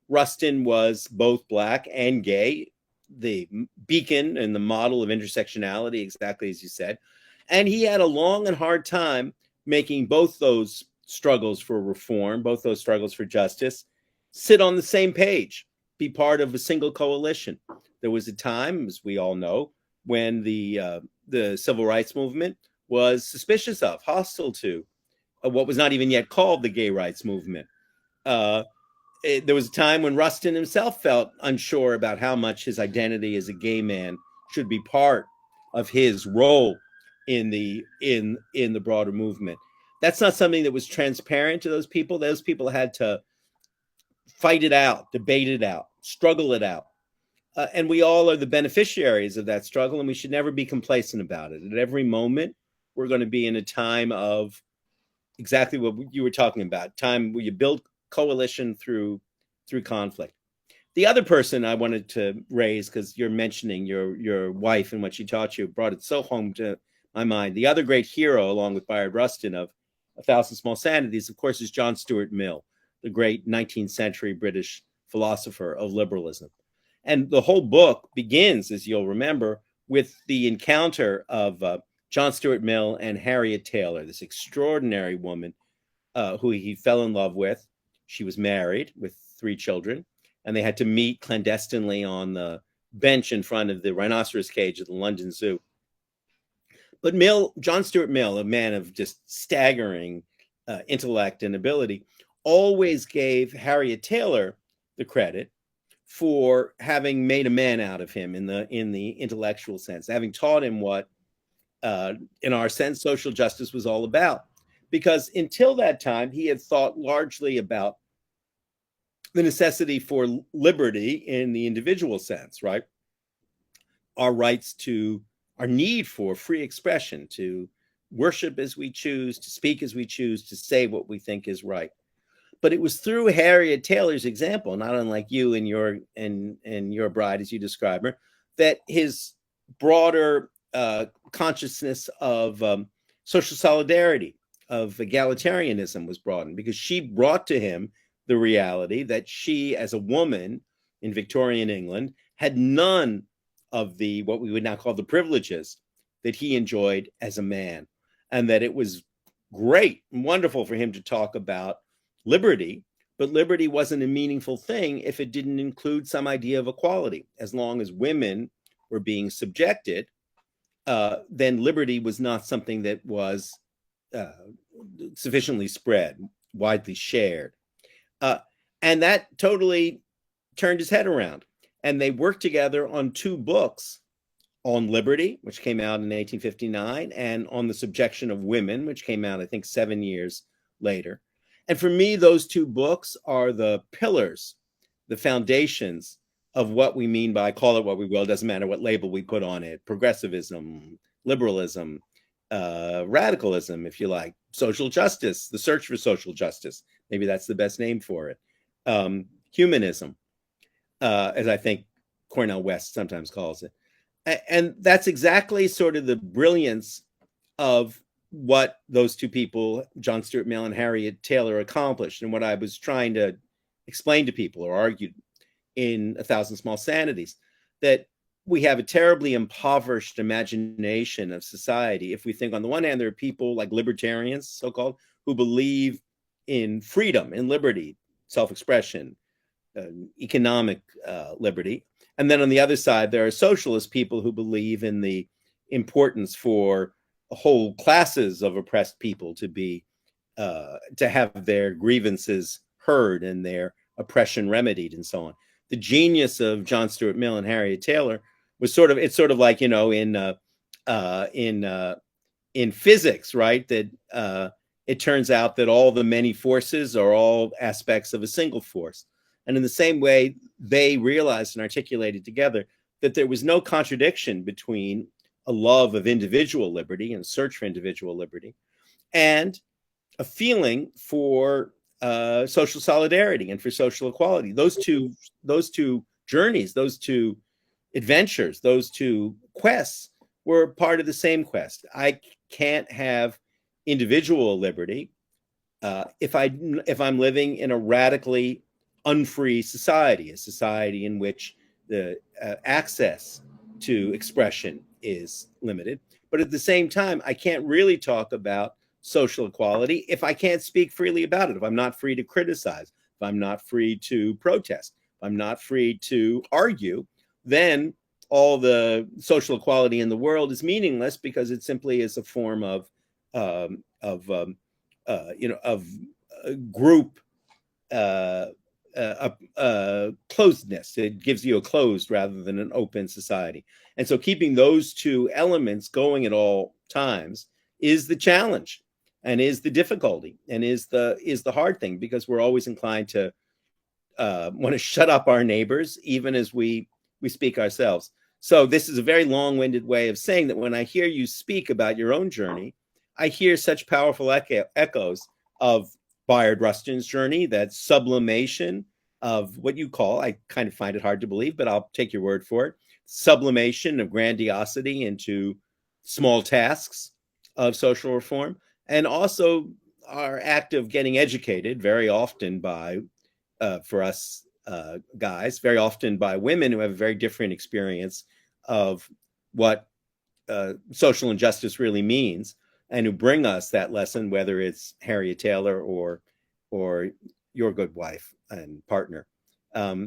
Rustin was both Black and gay, the beacon and the model of intersectionality, exactly as you said. And he had a long and hard time making both those struggles for reform, both those struggles for justice, sit on the same page, be part of a single coalition. There was a time, as we all know, when the civil rights movement was suspicious of, hostile to what was not even yet called the gay rights movement. There was a time when Rustin himself felt unsure about how much his identity as a gay man should be part of his role in the broader movement. That's not something that was transparent to those people. Those people had to fight it out, debate it out, struggle it out. And we all are the beneficiaries of that struggle, and we should never be complacent about it. At every moment, we're going to be in a time of exactly what you were talking about, time where you build coalition through conflict. The other person I wanted to raise, because you're mentioning your wife and what she taught you, brought it so home to my mind. The other great hero, along with Bayard Rustin, of A Thousand Small Sanities, of course, is John Stuart Mill, the great 19th century British philosopher of liberalism. And the whole book begins, as you'll remember, with the encounter of John Stuart Mill and Harriet Taylor, this extraordinary woman who he fell in love with. She was married with 3 children, and they had to meet clandestinely on the bench in front of the rhinoceros cage at the London Zoo. But John Stuart Mill, a man of just staggering intellect and ability, always gave Harriet Taylor the credit for having made a man out of him in the intellectual sense, having taught him what, in our sense, social justice was all about. Because until that time, he had thought largely about the necessity for liberty in the individual sense, right? Our rights to, our need for free expression, to worship as we choose, to speak as we choose, to say what we think is right. But it was through Harriet Taylor's example, not unlike you and your bride, as you describe her, that his broader consciousness of social solidarity, of egalitarianism was broadened, because she brought to him the reality that she, as a woman in Victorian England, had none of the, what we would now call the privileges that he enjoyed as a man, and that it was great and wonderful for him to talk about liberty, but liberty wasn't a meaningful thing if it didn't include some idea of equality. As long as women were being subjected, then liberty was not something that was sufficiently spread, widely shared. And that totally turned his head around. And they worked together on 2 books, on liberty, which came out in 1859, and on the subjection of women, which came out, I think, 7 years later. And for me, those 2 books are the pillars, the foundations of what we mean by, call it what we will, doesn't matter what label we put on it, progressivism, liberalism, radicalism, if you like, social justice, the search for social justice. Maybe that's the best name for it. Humanism, as I think Cornel West sometimes calls it. And that's exactly sort of the brilliance of what those 2 people, John Stuart Mill and Harriet Taylor, accomplished, and what I was trying to explain to people, or argued in A Thousand Small Sanities, that we have a terribly impoverished imagination of society if we think, on the one hand, there are people like libertarians, so-called, who believe in freedom, in liberty, self-expression, economic liberty. And then on the other side, there are socialist people who believe in the importance for whole classes of oppressed people to be to have their grievances heard and their oppression remedied and so on. The genius of John Stuart Mill and Harriet Taylor was it's sort of like, in physics, right? That it turns out that all the many forces are all aspects of a single force. And in the same way, they realized and articulated together that there was no contradiction between a love of individual liberty and search for individual liberty and a feeling for social solidarity and for social equality. Those two journeys, those two adventures, those two quests were part of the same quest. I can't have individual liberty if I'm living in a radically unfree society, a society in which the access to expression is limited. But at the same time, I can't really talk about social equality if I can't speak freely about it, if I'm not free to criticize, if I'm not free to protest, if I'm not free to argue, then all the social equality in the world is meaningless because it simply is a form of group closedness. It gives you a closed rather than an open society. And so keeping those two elements going at all times is the challenge and is the difficulty and is the hard thing, because we're always inclined to want to shut up our neighbors, even as we speak ourselves. So this is a very long-winded way of saying that when I hear you speak about your own journey, I hear such powerful echoes of Bayard Rustin's journey, that sublimation of what you call, I kind of find it hard to believe, but I'll take your word for it, sublimation of grandiosity into small tasks of social reform, and also our act of getting educated very often by, for us guys, very often by women who have a very different experience of what social injustice really means, and who bring us that lesson, whether it's Harriet Taylor or your good wife and partner.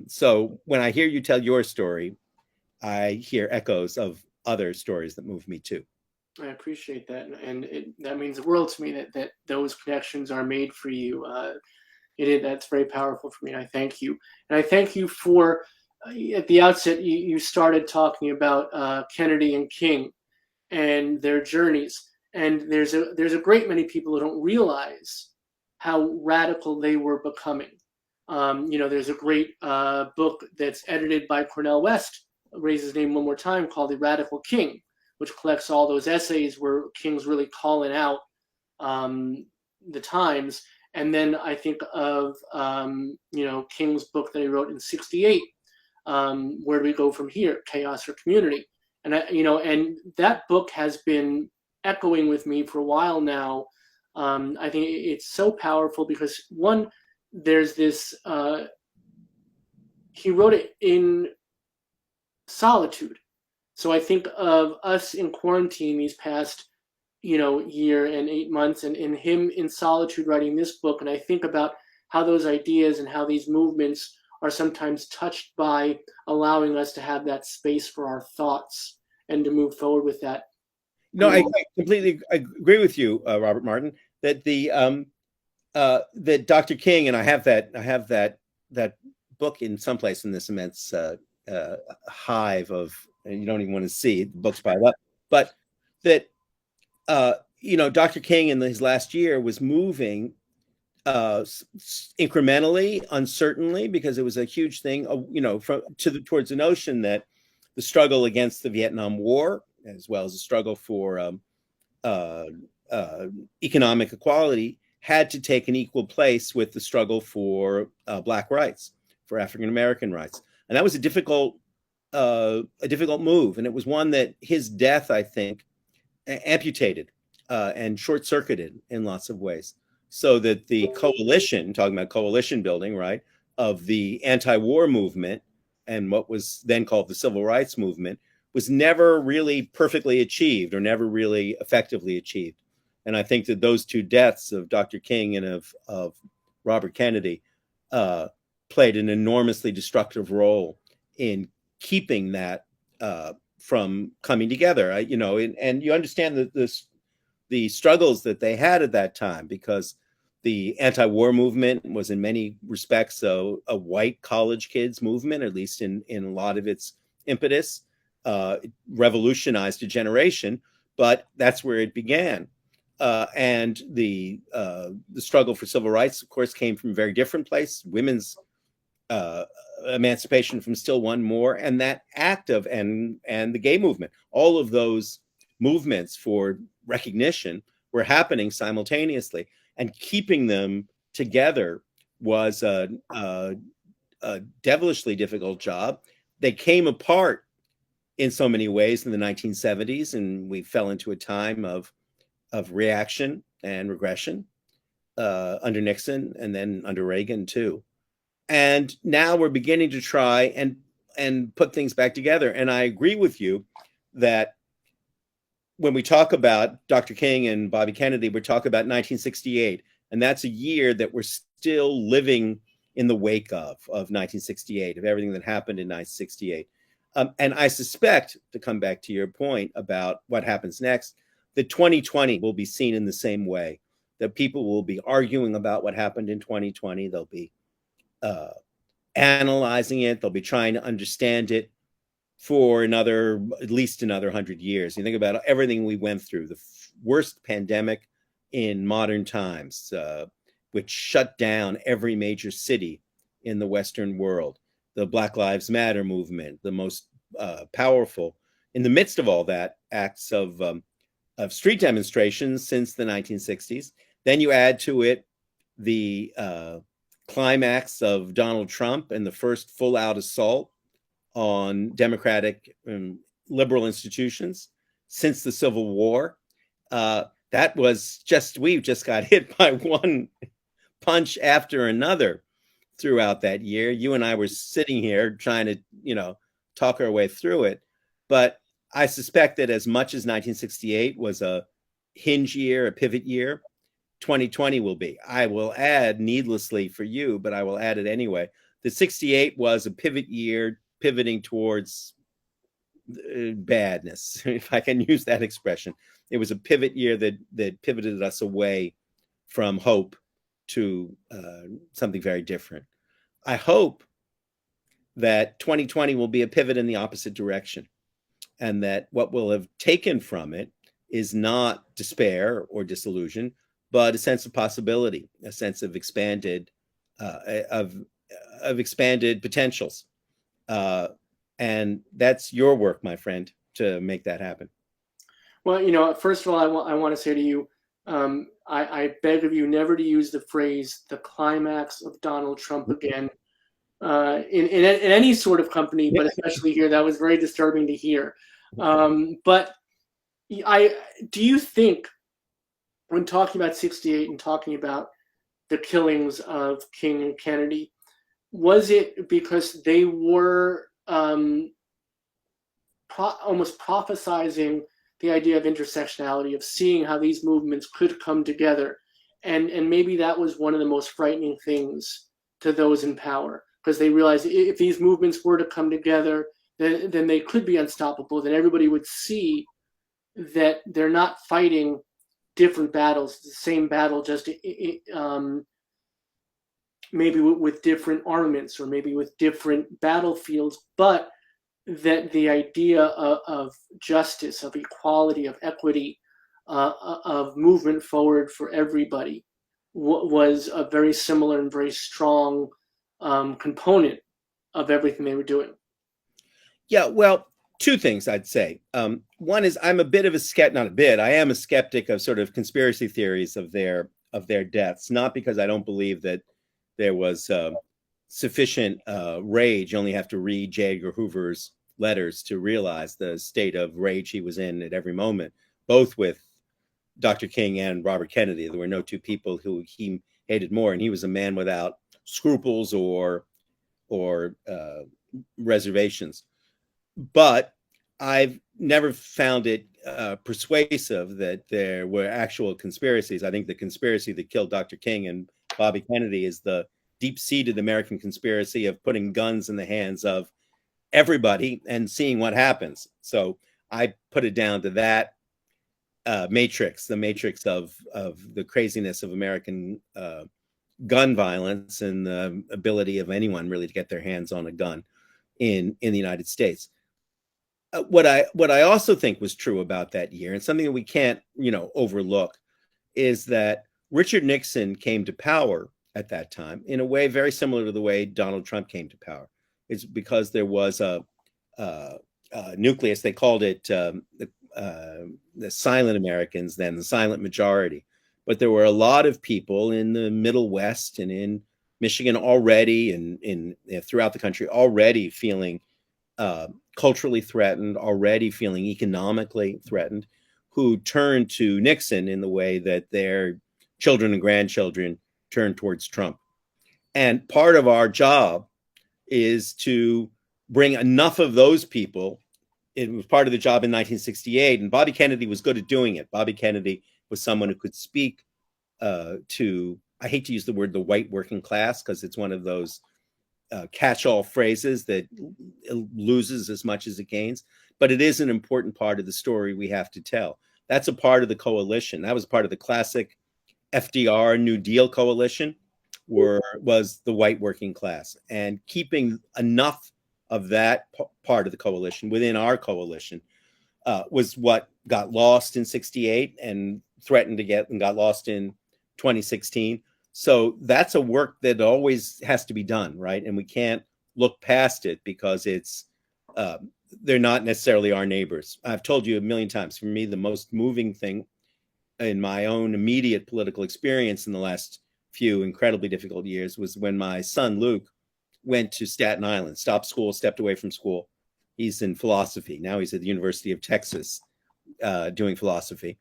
So when I hear you tell your story, I hear echoes of other stories that move me too. I appreciate that, and that means the world to me that those connections are made for you. That's very powerful for me, and I thank you. And I thank you for, at the outset, you started talking about Kennedy and King and their journeys. And there's a great many people who don't realize how radical they were becoming. There's a great book that's edited by Cornel West, raise his name one more time, called The Radical King, which collects all those essays where King's really calling out the times. And then I think of King's book that he wrote in '68, Where Do We Go From Here? Chaos or Community? And and that book has been echoing with me for a while now. I think it's so powerful because, one, there's this, he wrote it in solitude. So I think of us in quarantine these past, year and 8 months, and him in solitude writing this book. And I think about how those ideas and how these movements are sometimes touched by allowing us to have that space for our thoughts and to move forward with that. No, I completely agree with you, Robert Martin, that that Dr. King, and I have that book in someplace in this immense hive of, and you don't even want to see the books piled up, but that Dr. King in his last year was moving incrementally, uncertainly, because it was a huge thing, towards the notion that the struggle against the Vietnam War, as well as the struggle for economic equality, had to take an equal place with the struggle for Black rights, for African American rights, and that was a difficult move, and it was one that his death, I think, amputated and short-circuited in lots of ways, so that the coalition, talking about coalition building, right, of the anti-war movement and what was then called the civil rights movement, was never really perfectly achieved or never really effectively achieved. And I think that those two deaths of Dr. King and of Robert Kennedy played an enormously destructive role in keeping that from coming together. And you understand that the struggles that they had at that time, because The anti-war movement was in many respects a white college kids movement, at least in a lot of its impetus. It revolutionized a generation, but that's where it began. And the struggle for civil rights, of course, came from a very different place. Women's emancipation from still one more, and that active and the gay movement. All of those movements for recognition were happening simultaneously, and keeping them together was a devilishly difficult job. They came apart in so many ways in the 1970s, and we fell into a time of reaction and regression under Nixon, and then under Reagan too. And now we're beginning to try and put things back together. And I agree with you that when we talk about Dr. King and Bobby Kennedy, we're talking about 1968. And that's a year that we're still living in the wake of 1968, of everything that happened in 1968. And I suspect, to come back to your point about what happens next, that 2020 will be seen in the same way, that people will be arguing about what happened in 2020. They'll be analyzing it. They'll be trying to understand it for at least another 100 years. You think about everything we went through, the worst pandemic in modern times, which shut down every major city in the Western world. The Black Lives Matter movement, the most powerful, in the midst of all that, acts of street demonstrations since the 1960s. Then you add to it the climax of Donald Trump and the first full-out assault on democratic and liberal institutions since the Civil War. That was we just got hit by one punch after another throughout that year. You and I were sitting here trying to, talk our way through it. But I suspect that as much as 1968 was a hinge year, a pivot year, 2020 will be. I will add, needlessly for you, but I will add it anyway, that 68 was a pivot year, pivoting towards badness, if I can use that expression. It was a pivot year that pivoted us away from hope to something very different. I hope that 2020 will be a pivot in the opposite direction, and that what we'll have taken from it is not despair or disillusion, but a sense of possibility, a sense of expanded expanded potentials. And that's your work, my friend, to make that happen. Well, first of all, I want to say to you, I beg of you never to use the phrase "the climax of Donald Trump" again in any sort of company, but especially here. That was very disturbing to hear. But do you think, when talking about 68 and talking about the killings of King and Kennedy, was it because they were almost prophesizing the idea of intersectionality, of seeing how these movements could come together, and maybe that was one of the most frightening things to those in power, because they realized if these movements were to come together, then they could be unstoppable. Then everybody would see that they're not fighting different battles, the same battle, just maybe with different armaments or maybe with different battlefields, but that the idea of justice, of equality, of equity, of movement forward for everybody was a very similar and very strong component of everything they were doing. Yeah, well, two things I'd say. One is I'm a bit of a I am a skeptic of sort of conspiracy theories of their deaths, not because I don't believe that there was sufficient rage. You only have to read J. Edgar Hoover's letters to realize the state of rage he was in at every moment, both with Dr. King and Robert Kennedy. There were no two people who he hated more, and he was a man without scruples or reservations. But I've never found it persuasive that there were actual conspiracies. I think the conspiracy that killed Dr. King and Bobby Kennedy is the deep-seated American conspiracy of putting guns in the hands of everybody and seeing what happens. So I put it down to that. matrix, the matrix of the craziness of American gun violence and the ability of anyone really to get their hands on a gun in the United States. What I also think was true about that year, and something that we can't overlook, is that Richard Nixon came to power at that time in a way very similar to the way Donald Trump came to power. It's because there was a nucleus. They called it the silent Americans, then the silent majority. But there were a lot of people in the Middle West and in Michigan already, and in throughout the country already feeling culturally threatened, already feeling economically threatened, who turned to Nixon in the way that their children and grandchildren turned towards Trump. And part of our job is to bring enough of those people. It was part of the job in 1968, and Bobby Kennedy was good at doing it. Bobby Kennedy was someone who could speak to, I hate to use the word the white working class because it's one of those catch-all phrases that loses as much as it gains, but it is an important part of the story we have to tell. That's a part of the coalition. That was part of the classic FDR New Deal coalition, was the white working class, and keeping enough of that part of the coalition within our coalition was what got lost in 68 and threatened to get and got lost in 2016. So that's a work that always has to be done, right? And we can't look past it because it's they're not necessarily our neighbors. I've told you a million times, for me, the most moving thing in my own immediate political experience in the last few incredibly difficult years was when my son, Luke, went to Staten Island, stopped school, stepped away from school. He's in philosophy. Now he's at the University of Texas doing philosophy.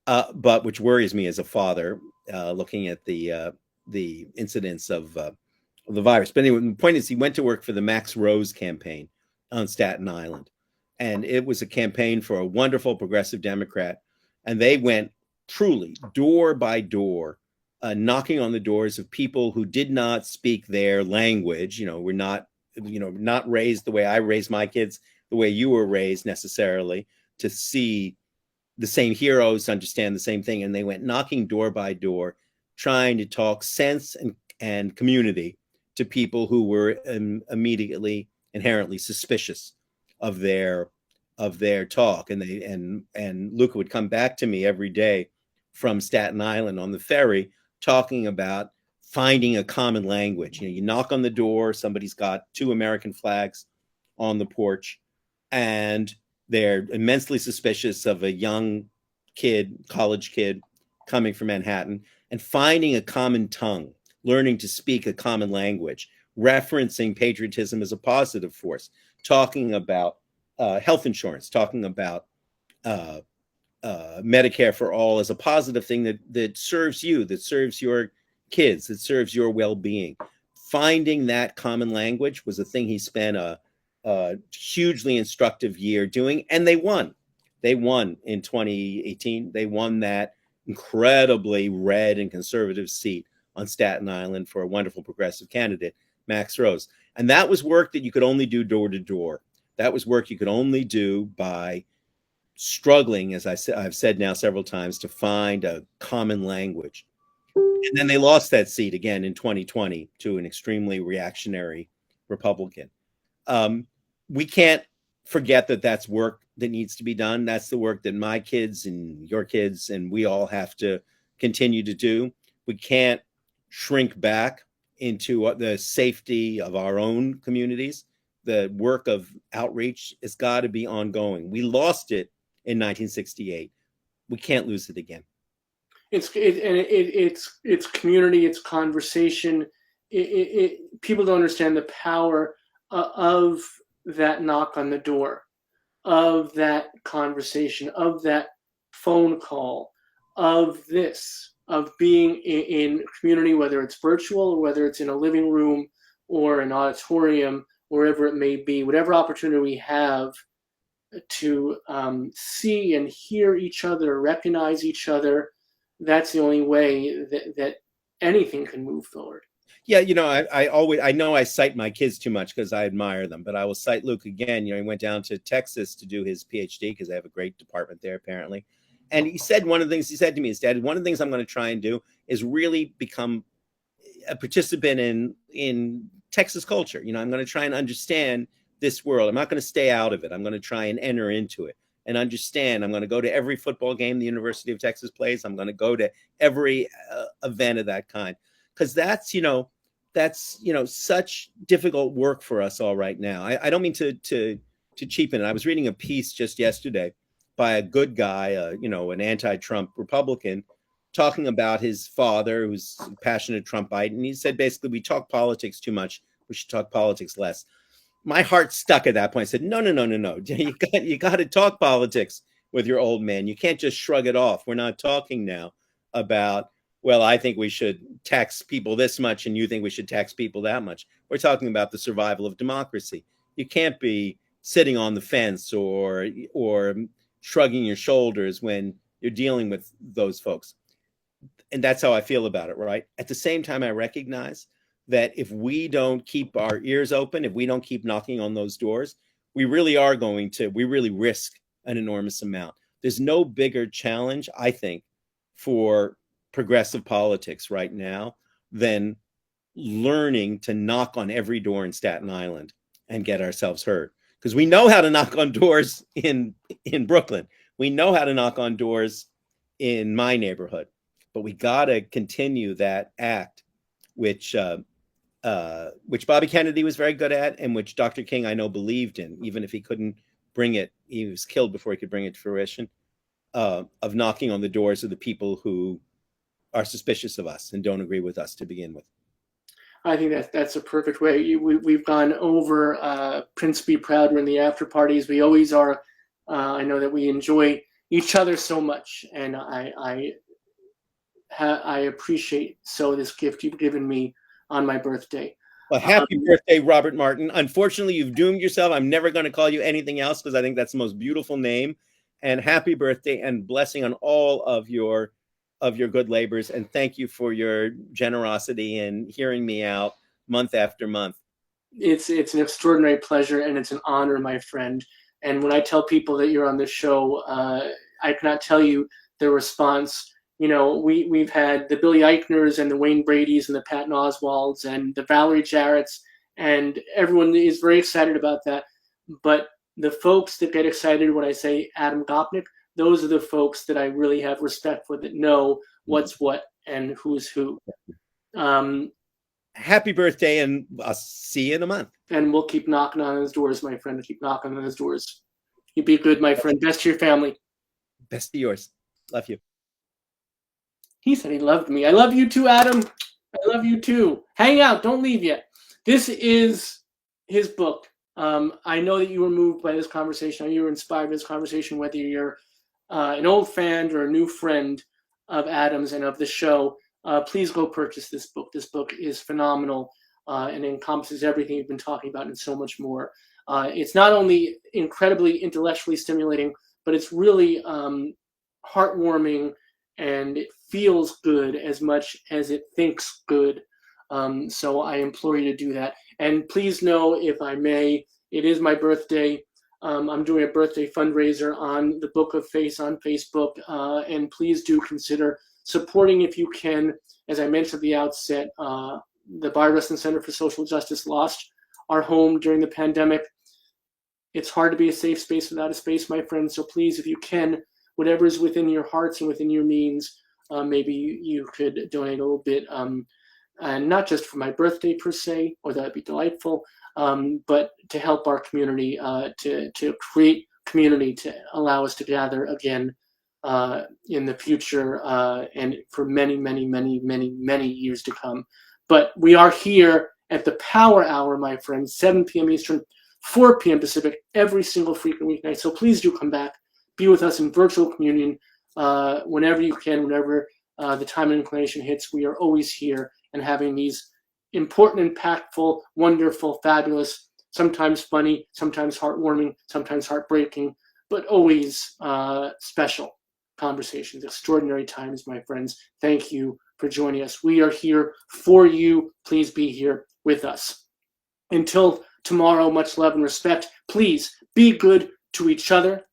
But which worries me as a father, looking at the incidence of the virus. But anyway, the point is he went to work for the Max Rose campaign on Staten Island. And it was a campaign for a wonderful progressive Democrat. And they went truly door by door, knocking on the doors of people who did not speak their language. We're not raised the way I raised my kids, the way you were raised necessarily, to see the same heroes, understand the same thing. And they went knocking door by door, trying to talk sense and community to people who were immediately, inherently suspicious of their talk. And Luca would come back to me every day from Staten Island on the ferry, talking about finding a common language. You knock on the door, somebody's got 2 American flags on the porch, and they're immensely suspicious of a young kid, college kid, coming from Manhattan, and finding a common tongue, learning to speak a common language, referencing patriotism as a positive force, talking about health insurance, talking about Medicare for all as a positive thing that serves you, that serves your kids, that serves your well-being. Finding that common language was a thing he spent a hugely instructive year doing, and they won. They won in 2018. They won that incredibly red and conservative seat on Staten Island for a wonderful progressive candidate, Max Rose. And that was work that you could only do door to door. That was work you could only do by struggling, as I've said now several times, to find a common language. And then they lost that seat again in 2020 to an extremely reactionary Republican. We can't forget that that's work that needs to be done. That's the work that my kids and your kids and we all have to continue to do. We can't shrink back into the safety of our own communities. The work of outreach has got to be ongoing. We lost it in 1968. We can't lose it again. It's community, it's conversation. People don't understand the power of that knock on the door, of that conversation, of that phone call, of being in community, whether it's virtual or whether it's in a living room or an auditorium, wherever it may be, whatever opportunity we have to see and hear each other, recognize each other. That's the only way that anything can move forward. Yeah, I know I cite my kids too much because I admire them, but I will cite Luke again. He went down to Texas to do his PhD because they have a great department there apparently, And he said one of the things he said to me is, Dad, one of the things I'm going to try and do is really become a participant in Texas culture. I'm going to try and understand this world. I'm not going to stay out of it. I'm going to try and enter into it and understand. I'm going to go to every football game the University of Texas plays. I'm going to go to every event of that kind, because that's such difficult work for us all right now. I don't mean to cheapen it. I was reading a piece just yesterday by a good guy, an anti-Trump Republican, talking about his father, who's a passionate Trumpite, and he said basically, we talk politics too much. We should talk politics less. My heart stuck at that point. I said, no. You got to talk politics with your old man. You can't just shrug it off. We're not talking now about, well, I think we should tax people this much and you think we should tax people that much. We're talking about the survival of democracy. You can't be sitting on the fence or shrugging your shoulders when you're dealing with those folks. And that's how I feel about it, right? At the same time, I recognize that if we don't keep our ears open, if we don't keep knocking on those doors, we really risk an enormous amount. There's no bigger challenge, I think, for progressive politics right now than learning to knock on every door in Staten Island and get ourselves heard. Because we know how to knock on doors in Brooklyn. We know how to knock on doors in my neighborhood. But we got to continue that act, which Bobby Kennedy was very good at, and which Dr. King, I know, believed in, even if he couldn't bring it. He was killed before he could bring it to fruition, of knocking on the doors of the people who are suspicious of us and don't agree with us to begin with. I think that's a perfect way. We've gone over Prince Be Proud. We're in the after parties. We always are. I know that we enjoy each other so much, and I appreciate this gift you've given me on my birthday. Well, happy birthday, Robert Martin. Unfortunately, you've doomed yourself. I'm never going to call you anything else because I think that's the most beautiful name. And happy birthday and blessing on all of your good labors. And thank you for your generosity and hearing me out month after month. It's an extraordinary pleasure and it's an honor, my friend. And when I tell people that you're on this show, I cannot tell you the response. We've had the Billy Eichners and the Wayne Bradys and the Patton Oswalds and the Valerie Jarretts, and everyone is very excited about that. But the folks that get excited when I say Adam Gopnik, those are the folks that I really have respect for, that know what's what and who's who. Happy birthday, and I'll see you in a month. And we'll keep knocking on those doors, my friend. We'll keep knocking on those doors. You be good, my friend. Best to your family. Best to yours. Love you. He said he loved me. I love you too, Adam. I love you too. Hang out. Don't leave yet. This is his book. I know that you were moved by this conversation. You were inspired by this conversation, whether you're an old fan or a new friend of Adam's and of the show. Please go purchase this book. This book is phenomenal and encompasses everything you've been talking about and so much more. It's not only incredibly intellectually stimulating, but it's really heartwarming, and it feels good as much as it thinks good. So I implore you to do that. And please know, if I may, it is my birthday. I'm doing a birthday fundraiser on the Book of Face on Facebook. And please do consider supporting if you can. As I mentioned at the outset, the Bayard Rustin Center for Social Justice lost our home during the pandemic. It's hard to be a safe space without a space, my friends. So please, if you can, whatever is within your hearts and within your means, maybe you could donate a little bit, and not just for my birthday per se, or that'd be delightful, but to help our community, to create community, to allow us to gather again in the future and for many, many, many, many, many years to come. But we are here at the Power Hour, my friends, 7 p.m. Eastern, 4 p.m. Pacific, every single freaking weeknight. So please do come back. Be with us in virtual communion whenever you can, whenever the time and inclination hits. We are always here and having these important, impactful, wonderful, fabulous, sometimes funny, sometimes heartwarming, sometimes heartbreaking, but always special conversations. Extraordinary times, my friends. Thank you for joining us. We are here for you. Please be here with us. Until tomorrow, much love and respect. Please be good to each other.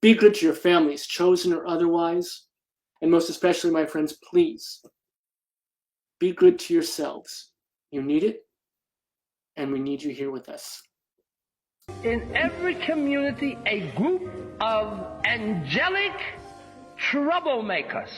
Be good to your families, chosen or otherwise. And most especially, my friends, please, be good to yourselves. You need it, and we need you here with us. In every community, a group of angelic troublemakers